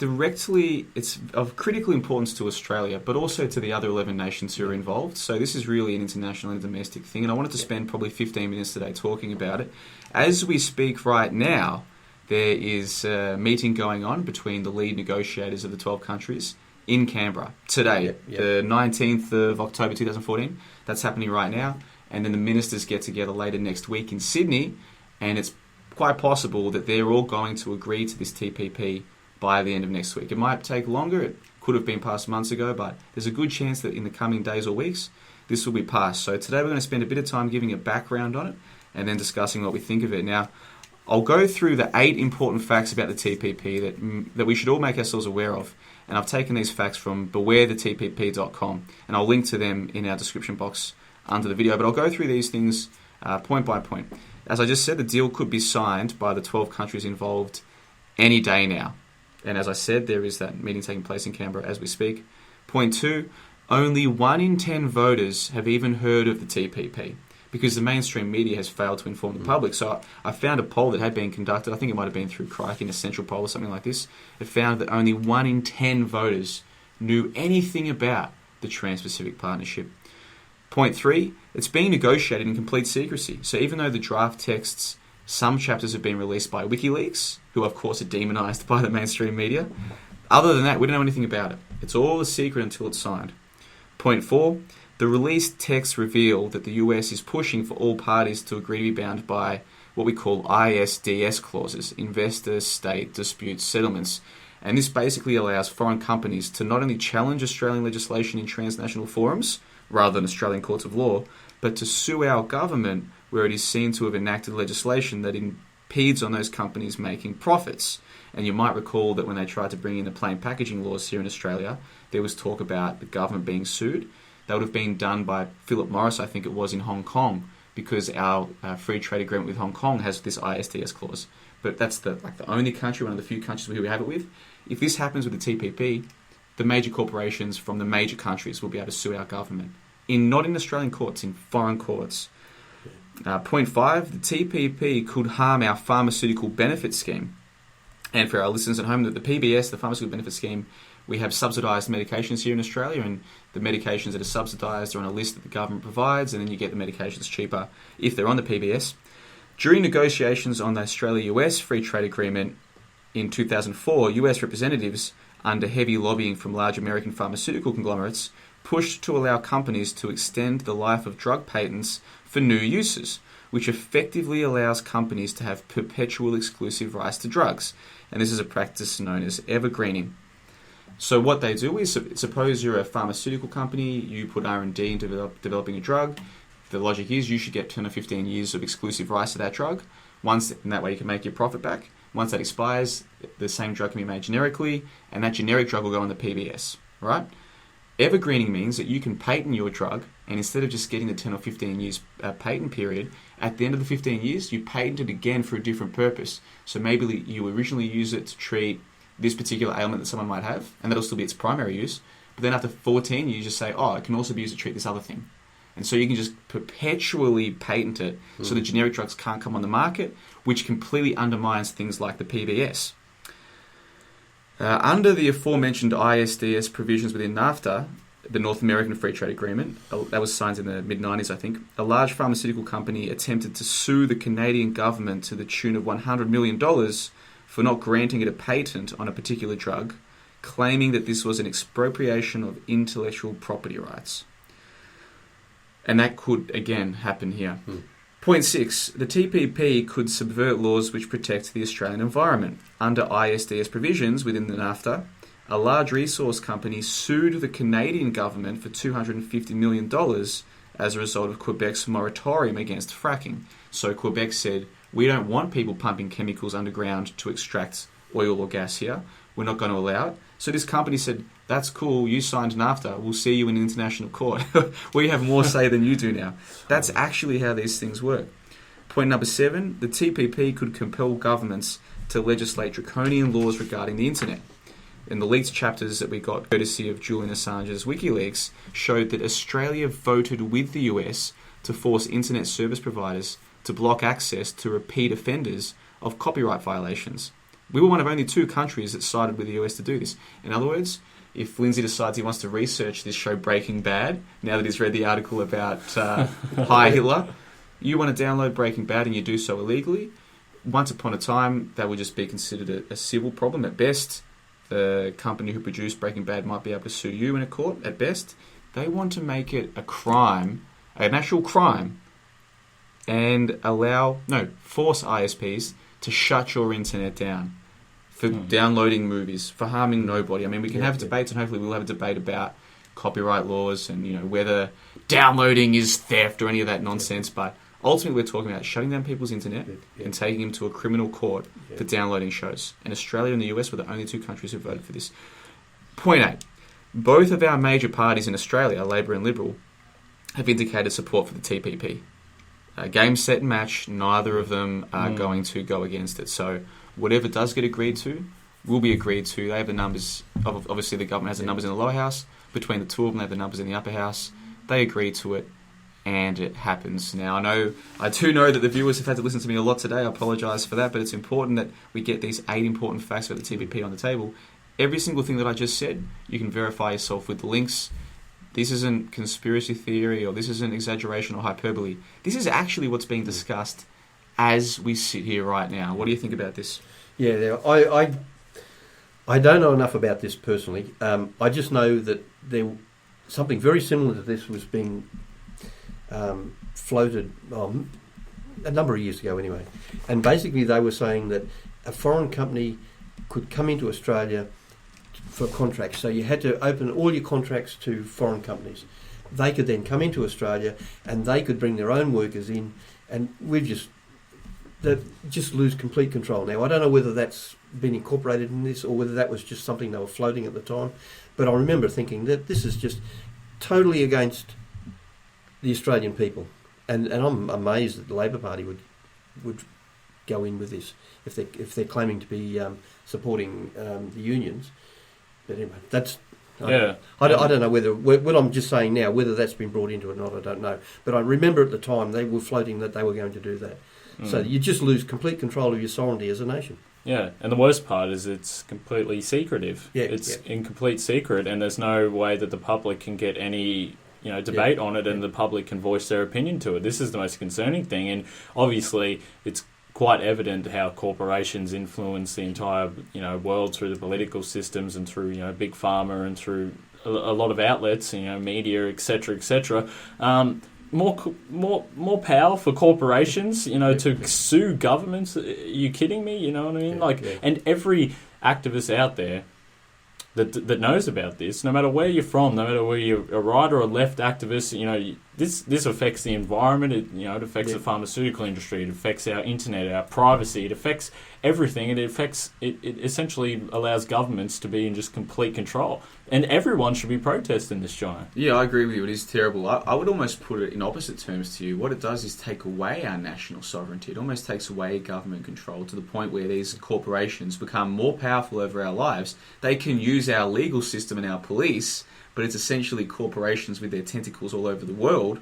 of critical importance to Australia, but also to the other 11 nations who are involved. So this is really an international and domestic thing, and I wanted to spend probably 15 minutes today talking about it. As we speak right now, there is a meeting going on between the lead negotiators of the 12 countries in Canberra today, the 19th of October 2014. That's happening right now. And then the ministers get together later next week in Sydney, and it's quite possible that they're all going to agree to this TPP by the end of next week. It might take longer. It could have been passed months ago, but there's a good chance that in the coming days or weeks, this will be passed. So today we're going to spend a bit of time giving a background on it and then discussing what we think of it. Now, I'll go through the 8 important facts about the TPP that we should all make ourselves aware of. And I've taken these facts from bewarethetpp.com, and I'll link to them in our description box under the video. But I'll go through these things point by point. As I just said, the deal could be signed by the 12 countries involved any day now. And as I said, there is that meeting taking place in Canberra as we speak. Point 2, only 1 in 10 voters have even heard of the TPP, because the mainstream media has failed to inform the public. So I found a poll that had been conducted, I think it might have been through Crikey, a central poll or something like this. It found that only 1 in 10 voters knew anything about the Trans-Pacific Partnership. Point 3, it's being negotiated in complete secrecy. So even though the draft texts, some chapters have been released by WikiLeaks, who of course are demonised by the mainstream media, other than that, we don't know anything about it. It's all a secret until it's signed. Point 4, the released texts reveal that the US is pushing for all parties to agree to be bound by what we call ISDS clauses, Investor State Dispute Settlements. And this basically allows foreign companies to not only challenge Australian legislation in transnational forums, rather than Australian courts of law, but to sue our government where it is seen to have enacted legislation that impedes on those companies making profits. And you might recall that when they tried to bring in the plain packaging laws here in Australia, there was talk about the government being sued. That would have been done by Philip Morris, I think it was, in Hong Kong, because our free trade agreement with Hong Kong has this ISDS clause. But that's the only country, one of the few countries who we have it with. If this happens with the TPP, the major corporations from the major countries will be able to sue our government. Not in Australian courts, in foreign courts. Point 5, the TPP could harm our pharmaceutical benefit scheme. And for our listeners at home, the PBS, the pharmaceutical benefit scheme, we have subsidised medications here in Australia, and the medications that are subsidised are on a list that the government provides, and then you get the medications cheaper if they're on the PBS. During negotiations on the Australia-US Free Trade Agreement in 2004, US representatives, under heavy lobbying from large American pharmaceutical conglomerates, pushed to allow companies to extend the life of drug patents for new uses, which effectively allows companies to have perpetual exclusive rights to drugs. And this is a practice known as evergreening. So what they do is, suppose you're a pharmaceutical company, you put R&D into developing a drug. The logic is you should get 10 or 15 years of exclusive rights to that drug. And that way you can make your profit back. Once that expires, the same drug can be made generically, and that generic drug will go on the PBS, right? Evergreening means that you can patent your drug, and instead of just getting the 10 or 15 years patent period, at the end of the 15 years, you patent it again for a different purpose. So maybe you originally use it to treat this particular ailment that someone might have, and that'll still be its primary use. But then after 14, you just say, oh, it can also be used to treat this other thing. And so you can just perpetually patent it so the generic drugs can't come on the market, which completely undermines things like the PBS. Under the aforementioned ISDS provisions within NAFTA, the North American Free Trade Agreement, that was signed in the mid-90s, I think, a large pharmaceutical company attempted to sue the Canadian government to the tune of $100 million for not granting it a patent on a particular drug, claiming that this was an expropriation of intellectual property rights. And that could, again, happen here. Point 6. The TPP could subvert laws which protect the Australian environment. Under ISDS provisions within the NAFTA, a large resource company sued the Canadian government for $250 million as a result of Quebec's moratorium against fracking. So Quebec said, we don't want people pumping chemicals underground to extract oil or gas here. We're not going to allow it. So this company said, that's cool, you signed NAFTA, we'll see you in international court. We have more say than you do now. That's actually how these things work. Point number 7, the TPP could compel governments to legislate draconian laws regarding the internet. And the leaked chapters that we got, courtesy of Julian Assange's WikiLeaks, showed that Australia voted with the US to force internet service providers to block access to repeat offenders of copyright violations. We were one of only 2 countries that sided with the US to do this. In other words, if Lindsay decides he wants to research this show Breaking Bad, now that he's read the article about Hi Hitler, you want to download Breaking Bad and you do so illegally, once upon a time that would just be considered a civil problem at best. The company who produced Breaking Bad might be able to sue you in a court at best. They want to make it a crime, an actual crime, and force ISPs to shut your internet down for downloading movies, for harming nobody. I mean, we can have debates, and hopefully we'll have a debate about copyright laws and whether downloading is theft or any of that nonsense. But ultimately, we're talking about shutting down people's internet and taking them to a criminal court for downloading shows. And Australia and the US were the only 2 countries who voted for this. Point 8. Both of our major parties in Australia, Labor and Liberal, have indicated support for the TPP. Game, set and match, neither of them are going to go against it. So whatever does get agreed to will be agreed to. They have the numbers. Obviously, the government has the numbers in the lower house. Between the 2 of them, they have the numbers in the upper house. They agree to it, and it happens. Now, I do know that the viewers have had to listen to me a lot today. I apologise for that, but it's important that we get these 8 important facts about the TPP on the table. Every single thing that I just said, you can verify yourself with the links. This isn't conspiracy theory, or this isn't exaggeration or hyperbole. This is actually what's being discussed as we sit here right now. What do you think about this? Yeah, I don't know enough about this personally. I just know that something very similar to this was being floated a number of years ago anyway. And basically they were saying that a foreign company could come into Australia for contracts. So you had to open all your contracts to foreign companies. They could then come into Australia and they could bring their own workers in, and we'd just lose complete control. Now, I don't know whether that's been incorporated in this or whether that was just something they were floating at the time, but I remember thinking that this is just totally against the Australian people. And I'm amazed that the Labor Party would go in with this if they're claiming to be supporting the unions. But anyway, that's... I don't know whether... What I'm just saying now, whether that's been brought into it or not, I don't know. But I remember at the time they were floating that they were going to do that. So you just lose complete control of your sovereignty as a nation. Yeah, and the worst part is it's completely secretive. It's in complete secret, and there's no way that the public can get any debate on it, and the public can voice their opinion to it. This is the most concerning thing, and obviously it's quite evident how corporations influence the entire world through the political systems and through big pharma and through a lot of outlets, media, etc., etc. More power for corporations, to sue governments. Are you kidding me? You know what I mean? And every activist out there that knows about this, no matter where you're from, no matter whether you're a right or a left activist, this affects the environment. It affects the pharmaceutical industry. It affects our internet, our privacy. It affects everything. It essentially allows governments to be in just complete control. And everyone should be protesting this, Johnno. Yeah, I agree with you. It is terrible. I would almost put it in opposite terms to you. What it does is take away our national sovereignty. It almost takes away government control to the point where these corporations become more powerful over our lives. They can use our legal system and our police, but it's essentially corporations with their tentacles all over the world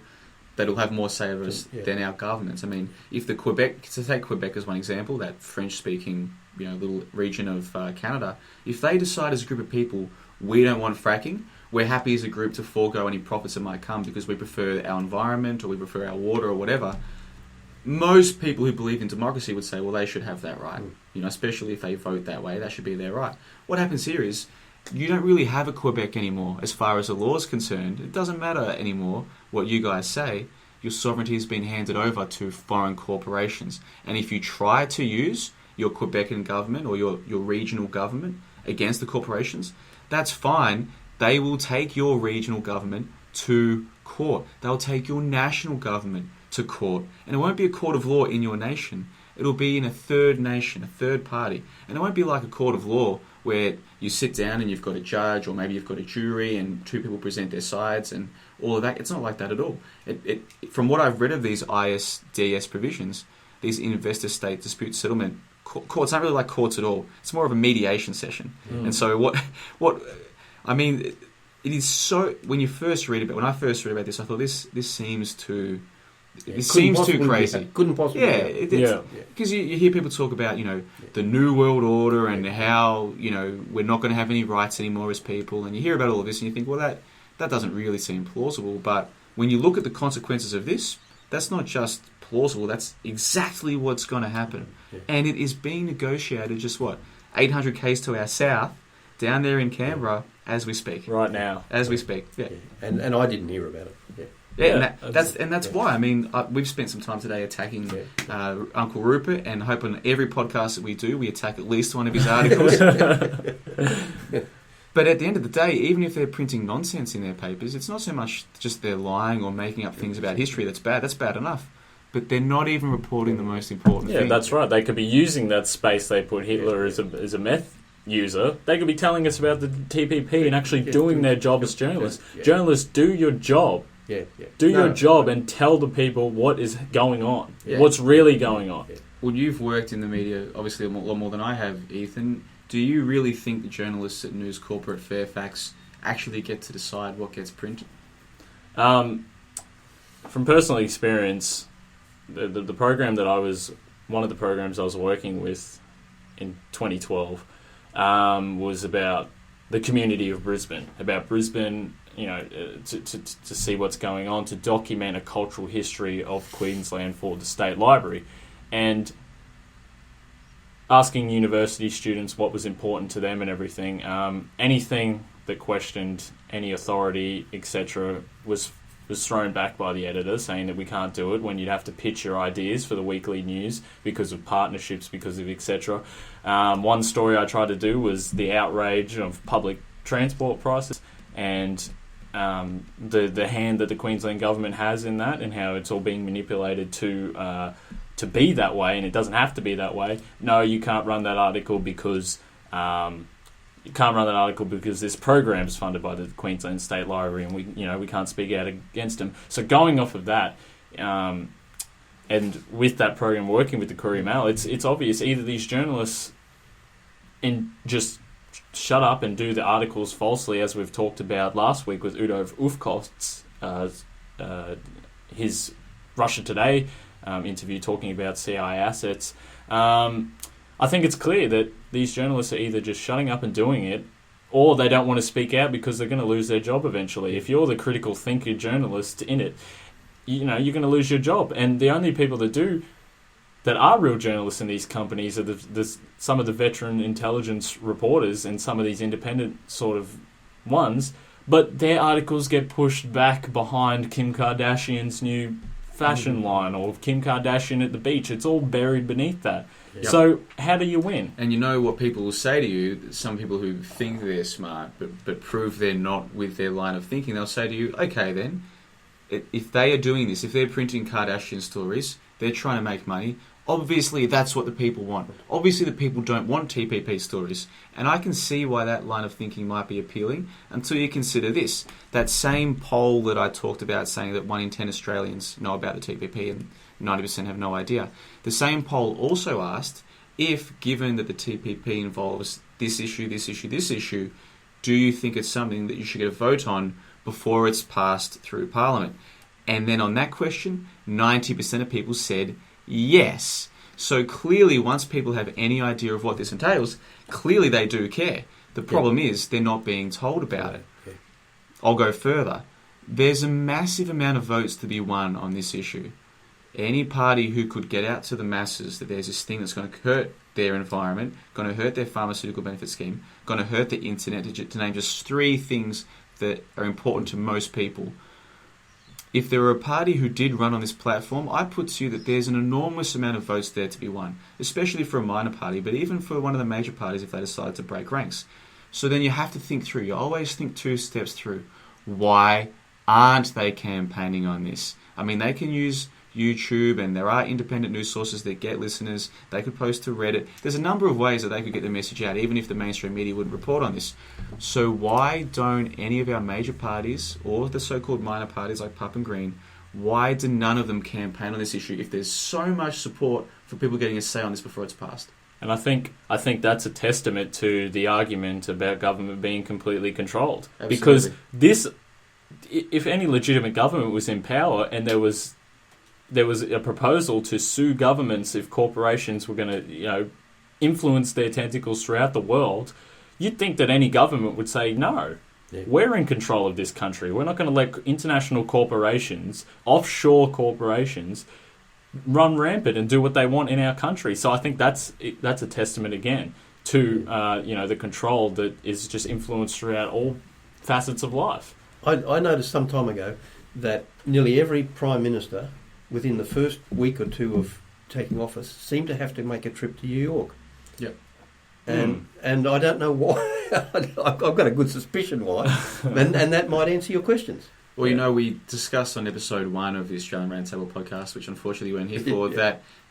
that'll have more say over us than our governments. I mean, if to take Quebec as one example, that French-speaking little region of Canada, if they decide as a group of people, we don't want fracking, we're happy as a group to forego any profits that might come because we prefer our environment or we prefer our water or whatever, most people who believe in democracy would say, well, they should have that right. Especially if they vote that way, that should be their right. What happens here is you don't really have a Quebec anymore as far as the law is concerned. It doesn't matter anymore what you guys say. Your sovereignty has been handed over to foreign corporations. And if you try to use your Quebecan government or your regional government against the corporations, that's fine. They will take your regional government to court. They'll take your national government to court. And it won't be a court of law in your nation. It'll be in a third nation, a third party. And it won't be like a court of law where you sit down and you've got a judge or maybe you've got a jury and two people present their sides and all of that. It's not like that at all. From what I've read of these ISDS provisions, these investor state dispute settlement courts aren't really like courts at all. It's more of a mediation session. And so it is so, when I first read about this, I thought this seems too... It seems too crazy. Couldn't possibly. Because you hear people talk about, the New World Order and how, we're not going to have any rights anymore as people. And you hear about all of this and you think, well, that doesn't really seem plausible. But when you look at the consequences of this, that's not just plausible. That's exactly what's going to happen. Yeah. And it is being negotiated just 800 k's to our south, down there in Canberra, as we speak. Right now. As we speak, yeah. And I didn't hear about it. Yeah, and that's why. I mean, we've spent some time today attacking Uncle Rupert, and hope on every podcast that we do, we attack at least one of his articles. But at the end of the day, even if they're printing nonsense in their papers, it's not so much just they're lying or making up things about history that's bad. That's bad enough. But they're not even reporting the most important thing. Yeah, that's right. They could be using that space they put Hitler as a meth user. They could be telling us about the TPP and actually doing their job as journalists. Journalists, do your job. Do your job and tell the people what is going on, what's really going on. Well, you've worked in the media, obviously, a lot more than I have, Ethan. Do you really think the journalists at News Corp at Fairfax actually get to decide what gets printed? From personal experience, the program that one of the programs I was working with in 2012 was about the community of Brisbane, about Brisbane, to see what's going on, to document a cultural history of Queensland for the State Library, and asking university students what was important to them and everything. Anything that questioned any authority, etc., was thrown back by the editor, saying that we can't do it when you'd have to pitch your ideas for the weekly news because of partnerships, because of etc. One story I tried to do was the outrage of public transport prices and the hand that the Queensland government has in that, and how it's all being manipulated to be that way, and it doesn't have to be that way. No, you can't run that article because this program is funded by the Queensland State Library, and we can't speak out against them. So going off of that, and with that program working with the Courier Mail, it's obvious either these journalists just shut up and do the articles falsely, as we've talked about last week with Udo Ufkost's his Russia Today interview talking about CIA assets. I think it's clear that these journalists are either just shutting up and doing it, or they don't want to speak out because they're going to lose their job eventually. If you're the critical thinker journalist in it, you're going to lose your job. And the only people that are real journalists in these companies are some of the veteran intelligence reporters and some of these independent sort of ones, but their articles get pushed back behind Kim Kardashian's new fashion line or Kim Kardashian at the beach. It's all buried beneath that. Yep. So how do you win? And you know what people will say to you, some people who think they're smart but prove they're not with their line of thinking, they'll say to you, okay then, if they are doing this, if they're printing Kardashian stories, they're trying to make money. Obviously, that's what the people want. Obviously, the people don't want TPP stories. And I can see why that line of thinking might be appealing until you consider this. That same poll that I talked about saying that 1 in 10 Australians know about the TPP and 90% have no idea. The same poll also asked if, given that the TPP involves this issue, this issue, this issue, do you think it's something that you should get a vote on before it's passed through Parliament? And then on that question, 90% of people said yes. So clearly, once people have any idea of what this entails, clearly they do care. The problem is they're not being told about it. Yeah. I'll go further. There's a massive amount of votes to be won on this issue. Any party who could get out to the masses that there's this thing that's going to hurt their environment, going to hurt their pharmaceutical benefit scheme, going to hurt the internet, to name just 3 things that are important to most people. If there were a party who did run on this platform, I put to you that there's an enormous amount of votes there to be won, especially for a minor party, but even for one of the major parties if they decide to break ranks. So then you have to think through. You always think 2 steps through. Why aren't they campaigning on this? I mean, they can use YouTube, and there are independent news sources that get listeners. They could post to Reddit. There's a number of ways that they could get the message out, even if the mainstream media wouldn't report on this. So why don't any of our major parties, or the so-called minor parties like Pup and Green, why do none of them campaign on this issue if there's so much support for people getting a say on this before it's passed? And I think that's a testament to the argument about government being completely controlled. Absolutely. Because this, if any legitimate government was in power and there was a proposal to sue governments if corporations were going to, influence their tentacles throughout the world, you'd think that any government would say, no, we're in control of this country. We're not going to let international corporations, offshore corporations, run rampant and do what they want in our country. So I think that's a testament again to the control that is just influenced throughout all facets of life. I noticed some time ago that nearly every Prime Minister, within the first week or 2 of taking office, seemed to have to make a trip to New York. Yep. And I don't know why. I've got a good suspicion why. and that might answer your questions. Well, we discussed on episode 1 of the Australian Roundtable podcast, which unfortunately you weren't here for,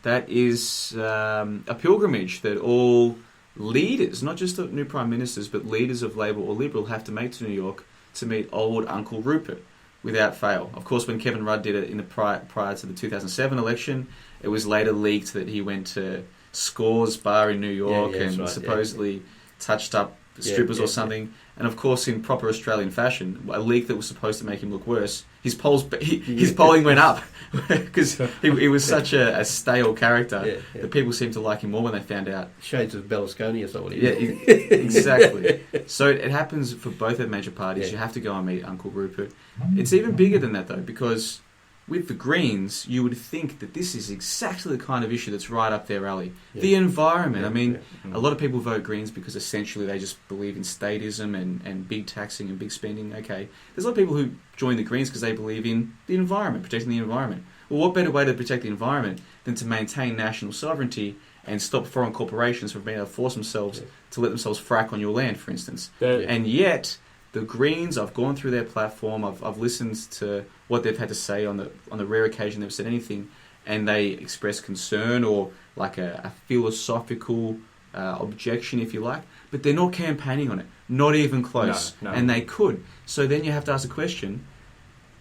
that is a pilgrimage that all leaders, not just the new Prime Ministers, but leaders of Labor or Liberal have to make to New York to meet old Uncle Rupert without fail. Of course, when Kevin Rudd did it in the prior to the 2007 election, it was later leaked that he went to Score's bar in New York and supposedly touched up strippers or something. And of course, in proper Australian fashion, a leak that was supposed to make him look worse, his polling went up because he was such a stale character that people seemed to like him more when they found out. Shades of Berlusconi or somebody. Yeah, exactly. So it happens for both the major parties. Yeah. You have to go and meet Uncle Rupert. It's even bigger than that, though, because with the Greens, you would think that this is exactly the kind of issue that's right up their alley. Yeah. The environment. A lot of people vote Greens because essentially they just believe in statism and big taxing and big spending. Okay, there's a lot of people who join the Greens because they believe in the environment, protecting the environment. Well, what better way to protect the environment than to maintain national sovereignty and stop foreign corporations from being able to force themselves to let themselves frack on your land, for instance? And yet, the Greens, I've gone through their platform, I've listened to what they've had to say on the rare occasion they've said anything, and they express concern or like a philosophical objection, if you like, but they're not campaigning on it, not even close, no. And they could. So then you have to ask the question,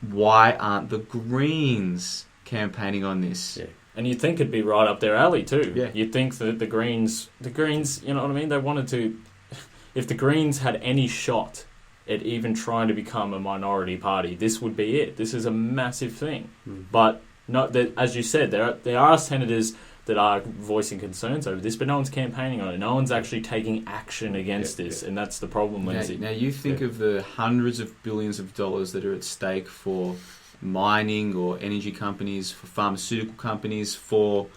why aren't the Greens campaigning on this? Yeah. And you'd think it'd be right up their alley too. Yeah. You'd think that the Greens, you know what I mean? They wanted to, if the Greens had any shot at even trying to become a minority party, this would be it. This is a massive thing. But as you said, there are senators that are voicing concerns over this, but no one's campaigning on it. No one's actually taking action against this, and that's the problem, Lindsay. Now you think of the hundreds of billions of dollars that are at stake for mining or energy companies, for pharmaceutical companies, for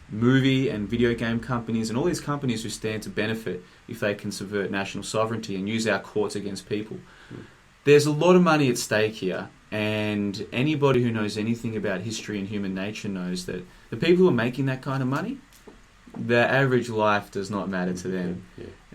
movie and video game companies, and all these companies who stand to benefit if they can subvert national sovereignty and use our courts against people. There's a lot of money at stake here, and anybody who knows anything about history and human nature knows that the people who are making that kind of money, their average life does not matter to them.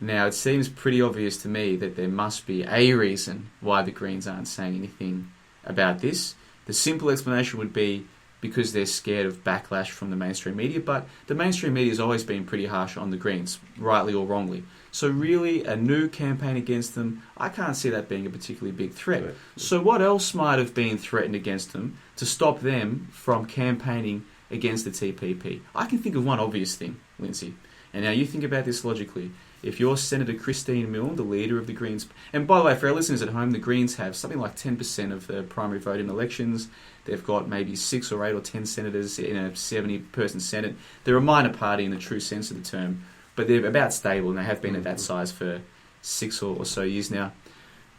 Now, it seems pretty obvious to me that there must be a reason why the Greens aren't saying anything about this. The simple explanation would be because they're scared of backlash from the mainstream media, but the mainstream media has always been pretty harsh on the Greens, rightly or wrongly. So really, a new campaign against them, I can't see that being a particularly big threat. Right. So what else might have been threatened against them to stop them from campaigning against the TPP? I can think of one obvious thing, Lindsay. And now you think about this logically. If you're Senator Christine Milne, the leader of the Greens, and by the way, for our listeners at home, the Greens have something like 10% of the primary vote in elections. They've got maybe 6 or 8 or 10 senators in a 70-person Senate. They're a minor party in the true sense of the term, but they're about stable, and they have been at that size for 6 or so years now.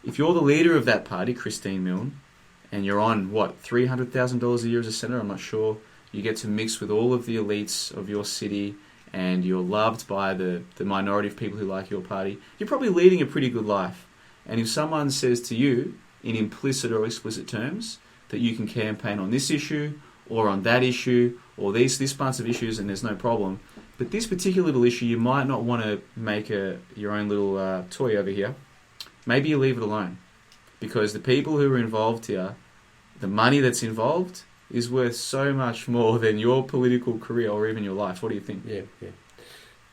If you're the leader of that party, Christine Milne, and you're on, $300,000 a year as a senator, I'm not sure, you get to mix with all of the elites of your city, and you're loved by the minority of people who like your party, you're probably leading a pretty good life. And if someone says to you, in implicit or explicit terms, that you can campaign on this issue, or on that issue, or this bunch of issues, and there's no problem, but this particular little issue, you might not want to make your own little toy over here, maybe you leave it alone. Because the people who are involved here, the money that's involved, is worth so much more than your political career or even your life. What do you think? Yeah.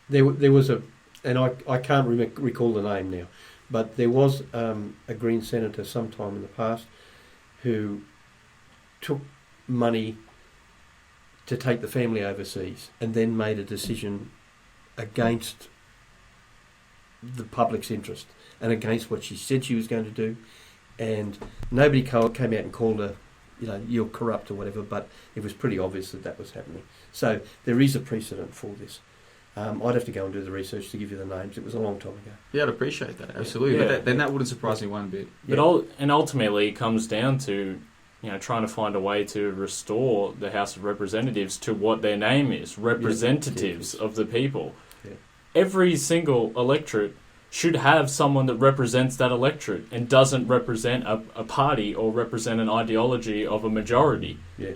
There was and I can't recall the name now, but there was a Green senator sometime in the past who took money to take the family overseas and then made a decision against the public's interest and against what she said she was going to do, and nobody came out and called her, you're corrupt or whatever, but it was pretty obvious that was happening. So there is a precedent for this. I'd have to go and do the research to give you the names. It was a long time ago. Yeah, I'd appreciate that, absolutely. Yeah. But then that wouldn't surprise me one bit. But ultimately, it comes down to trying to find a way to restore the House of Representatives to what their name is, representatives of the people. Yeah. Every single electorate should have someone that represents that electorate and doesn't represent a party or represent an ideology of a majority. Yeah.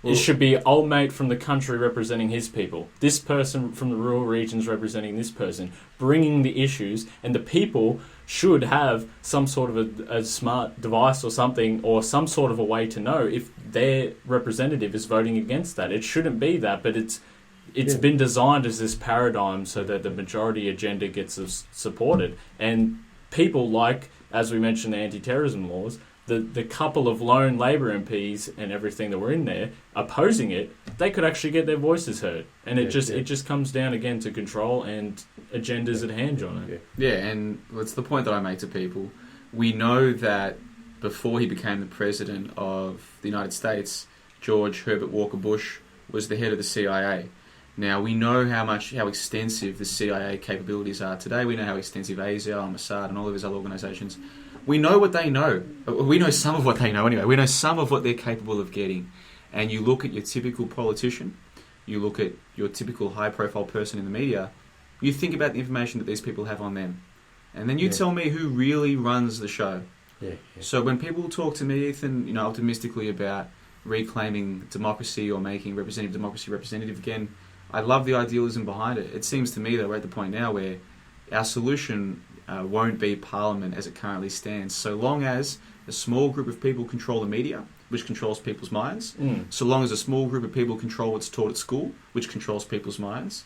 It should be old mate from the country representing his people, this person from the rural regions representing this person, bringing the issues, and the people should have some sort of a smart device or something, or some sort of a way to know if their representative is voting against that. It shouldn't be that, but it's been designed as this paradigm so that the majority agenda gets supported. And people like, as we mentioned, the anti-terrorism laws, the couple of lone Labor MPs and everything that were in there opposing it, they could actually get their voices heard. And it just comes down again to control and agendas at hand, Johnno. Yeah, and it's the point that I make to people. We know that before he became the President of the United States, George Herbert Walker Bush was the head of the CIA. Now, we know how extensive the CIA capabilities are today. We know how extensive ASIAL, Mossad, and all of these other organisations. We know what they know. We know some of what they know anyway. We know some of what they're capable of getting. And you look at your typical politician, you look at your typical high-profile person in the media, you think about the information that these people have on them. And then you tell me who really runs the show. Yeah. So when people talk to me, Ethan, optimistically about reclaiming democracy or making representative democracy representative again, I love the idealism behind it. It seems to me that we're at the point now where our solution won't be Parliament as it currently stands, so long as a small group of people control the media, which controls people's minds, so long as a small group of people control what's taught at school, which controls people's minds.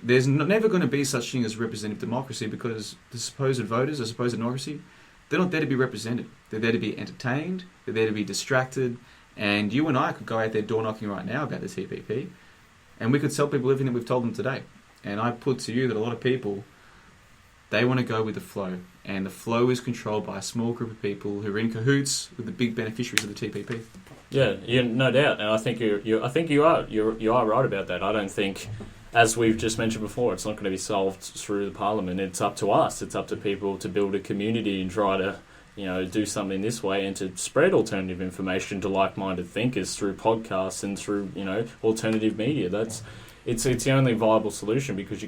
There's never going to be such thing as representative democracy, because the supposed voters, the supposed democracy, they're not there to be represented. They're there to be entertained, they're there to be distracted, and you and I could go out there door knocking right now about the TPP, and we could tell people everything that we've told them today. And I put to you that a lot of people, they want to go with the flow, and the flow is controlled by a small group of people who are in cahoots with the big beneficiaries of the TPP. Yeah, no doubt, and I think you are right about that. I don't think, as we've just mentioned before, it's not going to be solved through the Parliament. It's up to us. It's up to people to build a community and try to do something this way, and to spread alternative information to like-minded thinkers through podcasts and through alternative media. It's the only viable solution, because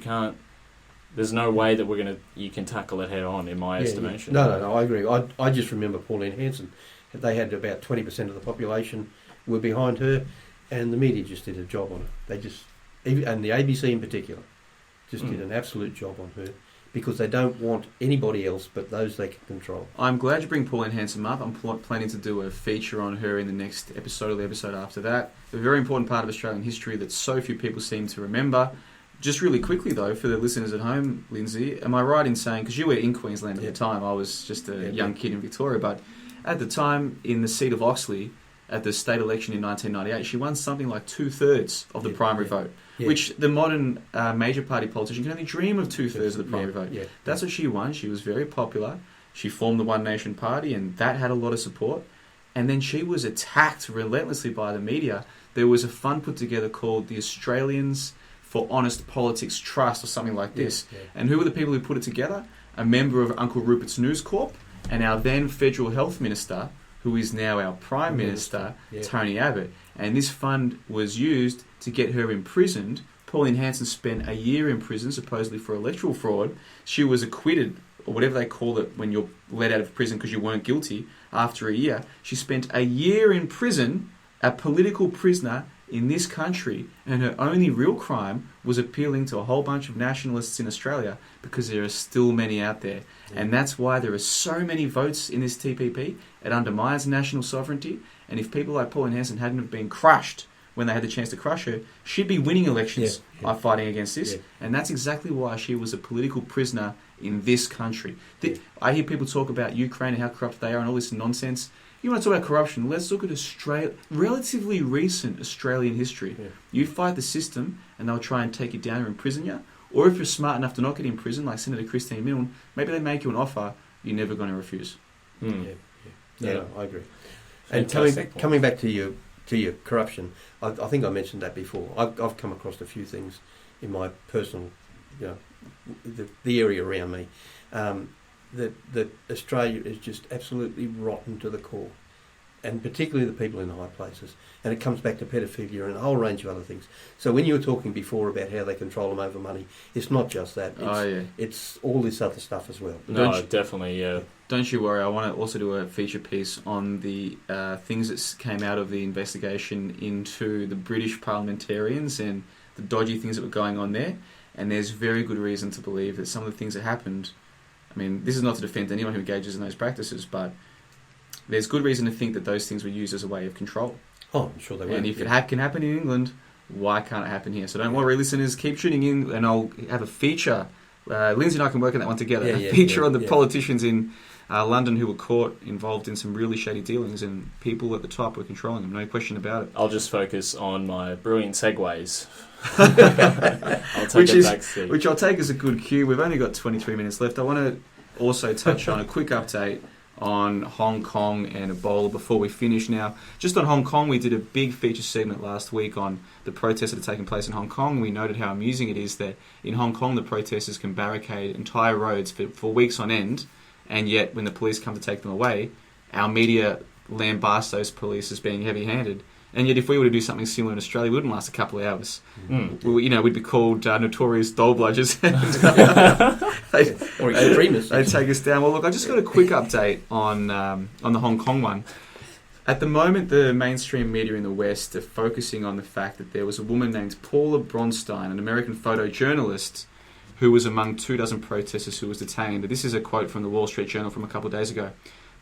there's no way that you can tackle it head on, in my estimation. Yeah. No, I agree. I just remember Pauline Hanson. They had about 20% of the population were behind her, and the media just did a job on her. And the ABC in particular just did an absolute job on her, because they don't want anybody else but those they can control. I'm glad you bring Pauline Hanson up. I'm planning to do a feature on her in the next episode or the episode after that. A very important part of Australian history that so few people seem to remember. Just really quickly, though, for the listeners at home, Lindsay, am I right in saying, because you were in Queensland at the time, I was just a young kid in Victoria, but at the time, in the seat of Oxley, at the state election in 1998, she won something like 2/3 of the primary vote, which the modern major party politician can only dream of 2/3 of the primary vote. Yeah. That's what she won. She was very popular. She formed the One Nation Party, and that had a lot of support. And then she was attacked relentlessly by the media. There was a fund put together called the Australians for Honest Politics Trust or something like this. Yeah. And who were the people who put it together? A member of Uncle Rupert's News Corp and our then Federal Health Minister, who is now our Prime Minister, Tony Abbott. And this fund was used to get her imprisoned. Pauline Hanson spent a year in prison, supposedly for electoral fraud. She was acquitted, or whatever they call it when you're let out of prison because you weren't guilty, after a year. She spent a year in prison, a political prisoner in this country, and her only real crime was appealing to a whole bunch of nationalists in Australia, because there are still many out there. And that's why there are so many votes in this TPP. It undermines national sovereignty, and if people like Pauline Hanson hadn't have been crushed when they had the chance to crush her, she'd be winning elections by fighting against this. And that's exactly why she was a political prisoner in this country. I hear people talk about Ukraine and how corrupt they are and all this nonsense. You want to talk about corruption? Let's look at relatively recent Australian history. You fight the system and they'll try and take you down or imprison you. Or if you're smart enough to not get in prison, like Senator Christine Milne, maybe they make you an offer you're never going to refuse. No, I agree. And coming back to your corruption, I think I mentioned that before. I've come across a few things in my personal, the area around me, that Australia is just absolutely rotten to the core, and particularly the people in the high places. And it comes back to pedophilia and a whole range of other things. So when you were talking before about how they control them over money, it's not just that. It's all this other stuff as well. Definitely. Don't you worry. I want to also do a feature piece on the things that came out of the investigation into the British parliamentarians and the dodgy things that were going on there. And there's very good reason to believe that some of the things that happened, I mean, this is not to defend anyone who engages in those practices, but there's good reason to think that those things were used as a way of control. Oh, I'm sure they were. And if it can happen in England, why can't it happen here? So don't worry, listeners, keep tuning in, and I'll have a feature. Lindsay and I can work on that one together. A feature on the politicians in London who were caught involved in some really shady dealings, and people at the top were controlling them, no question about it. I'll just focus on my brilliant segues. I'll take which I'll take as a good cue. We've only got 23 minutes left. I want to also touch on a quick update on Hong Kong and Ebola before we finish. Now, just on Hong Kong, we did a big feature segment last week on the protests that are taking place in Hong Kong. We noted how amusing it is that in Hong Kong the protesters can barricade entire roads for weeks on end, and yet when the police come to take them away, our media lambast those police as being heavy-handed. And yet if we were to do something similar in Australia, we wouldn't last a couple of hours. We'd be called notorious dole bludgers. Or extremists. They'd take us down. Well, look, I just got a quick update on the Hong Kong one. At the moment, the mainstream media in the West are focusing on the fact that there was a woman named Paula Bronstein, an American photojournalist, who was among 24 protesters who was detained. This is a quote from the Wall Street Journal from a couple of days ago.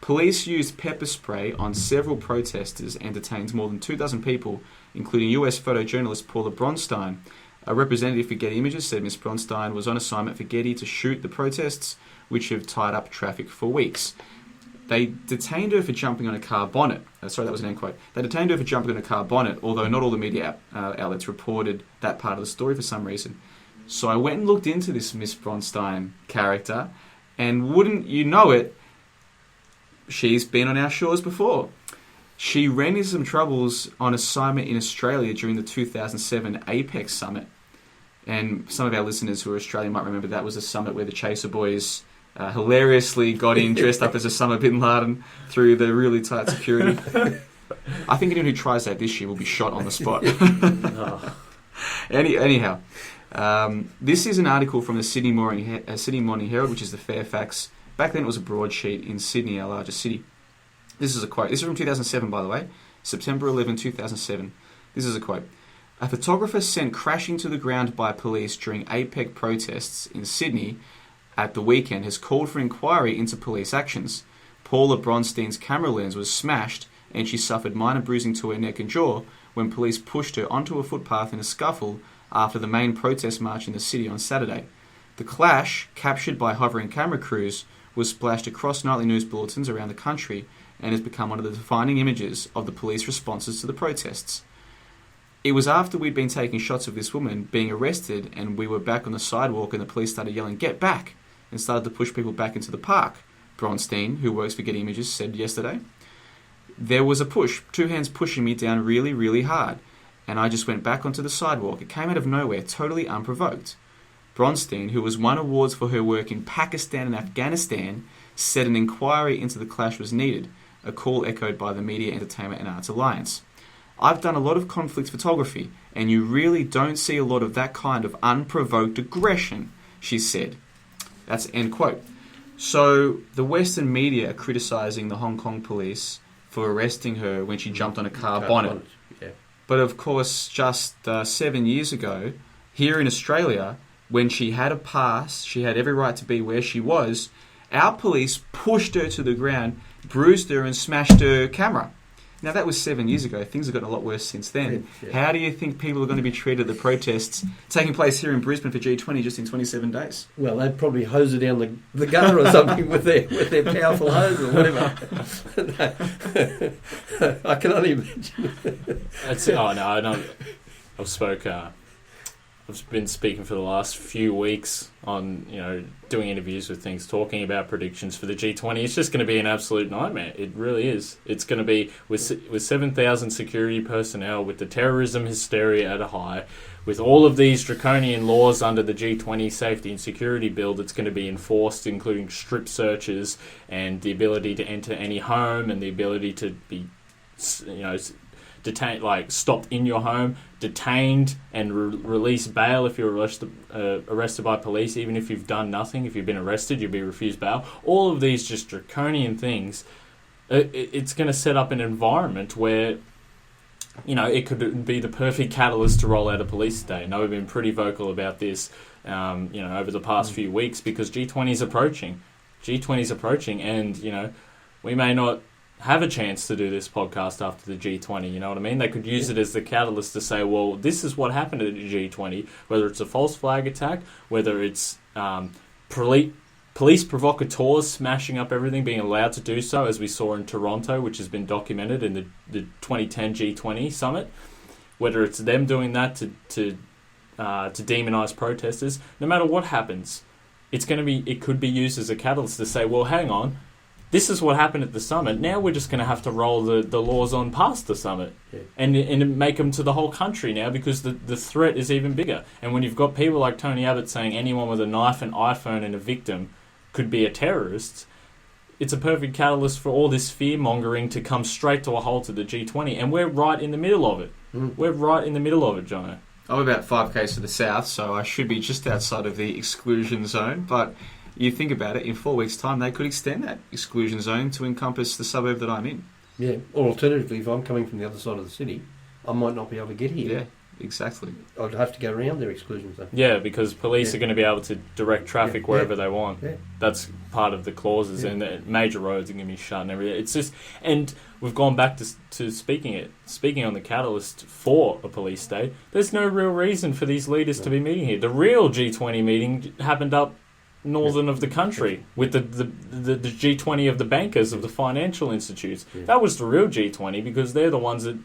Police used pepper spray on several protesters and detained more than 24 people, including US photojournalist Paula Bronstein. A representative for Getty Images said Ms. Bronstein was on assignment for Getty to shoot the protests, which have tied up traffic for weeks. They detained her for jumping on a car bonnet. Sorry, that was an end quote. They detained her for jumping on a car bonnet, although not all the media outlets reported that part of the story for some reason. So I went and looked into this Ms. Bronstein character, and wouldn't you know it, she's been on our shores before. She ran into some troubles on assignment in Australia during the 2007 APEC summit. And some of our listeners who are Australian might remember that was a summit where the Chaser Boys hilariously got in dressed up as Osama bin Laden through the really tight security. I think anyone who tries that this year will be shot on the spot. Anyhow, this is an article from the Sydney Morning Herald, which is the Fairfax. Back then it was a broadsheet in Sydney, our largest city. This is a quote. This is from 2007, by the way. September 11, 2007. This is a quote. A photographer sent crashing to the ground by police during APEC protests in Sydney at the weekend has called for inquiry into police actions. Paula Bronstein's camera lens was smashed and she suffered minor bruising to her neck and jaw when police pushed her onto a footpath in a scuffle after the main protest march in the city on Saturday. The clash, captured by hovering camera crews, was splashed across nightly news bulletins around the country and has become one of the defining images of the police responses to the protests. It was after we'd been taking shots of this woman being arrested and we were back on the sidewalk and the police started yelling, "Get back!" and started to push people back into the park, Bronstein, who works for Getty Images, said yesterday. There was a push, two hands pushing me down really, really hard, and I just went back onto the sidewalk. It came out of nowhere, totally unprovoked. Bronstein, who has won awards for her work in Pakistan and Afghanistan, said an inquiry into the clash was needed, a call echoed by the Media, Entertainment and Arts Alliance. I've done a lot of conflict photography, and you really don't see a lot of that kind of unprovoked aggression, she said. That's end quote. So the Western media are criticising the Hong Kong police for arresting her when she jumped on a car bonnet. Yeah. But of course, just 7 years ago, here in Australia, when she had a pass, she had every right to be where she was, our police pushed her to the ground, bruised her and smashed her camera. Now that was 7 years ago. Things have gotten a lot worse since then. Yeah. How do you think people are going to be treated at the protests taking place here in Brisbane for G20 just in 27 days? Well, they'd probably hose her down the gutter or something with their powerful hose or whatever. I can only imagine. I've been speaking for the last few weeks on, doing interviews with things, talking about predictions for the G20. It's just going to be an absolute nightmare. It really is. It's going to be with 7,000 security personnel, with the terrorism hysteria at a high, with all of these draconian laws under the G20 safety and security bill that's going to be enforced, including strip searches and the ability to enter any home and the ability to be, detained, stopped in your home, detained and release bail if you're arrested by police, even if you've done nothing. If you've been arrested, you'll be refused bail. All of these just draconian things. It's going to set up an environment where, it could be the perfect catalyst to roll out a police state. And I've been pretty vocal about this, over the past few weeks, because G20 is approaching. And, we may not have a chance to do this podcast after the G20, you know what I mean? They could use it as the catalyst to say, well, this is what happened at the G20, whether it's a false flag attack, whether it's police provocateurs smashing up everything, being allowed to do so, as we saw in Toronto, which has been documented in the 2010 G20 summit, whether it's them doing that to demonise protesters. No matter what happens, it could be used as a catalyst to say, well, hang on, this is what happened at the summit. Now we're just going to have to roll the laws on past the summit and make them to the whole country now, because the threat is even bigger. And when you've got people like Tony Abbott saying anyone with a knife, an iPhone and a victim could be a terrorist, it's a perfect catalyst for all this fear-mongering to come straight to a halt at the G20. And we're right in the middle of it. We're right in the middle of it, Johnno. I'm about 5 k's to the south, so I should be just outside of the exclusion zone, but you think about it, in 4 weeks' time, they could extend that exclusion zone to encompass the suburb that I'm in. Yeah, or alternatively, if I'm coming from the other side of the city, I might not be able to get here. Yeah, exactly. I'd have to go around their exclusion zone. Yeah, because police are going to be able to direct traffic wherever they want. Yeah. That's part of the clauses, and the major roads are going to be shut and everything. It's just, and we've gone back to speaking on the catalyst for a police state. There's no real reason for these leaders to be meeting here. The real G20 meeting happened up northern of the country with the G20 of the bankers, of the financial institutes. That was the real G20, because they're the ones that are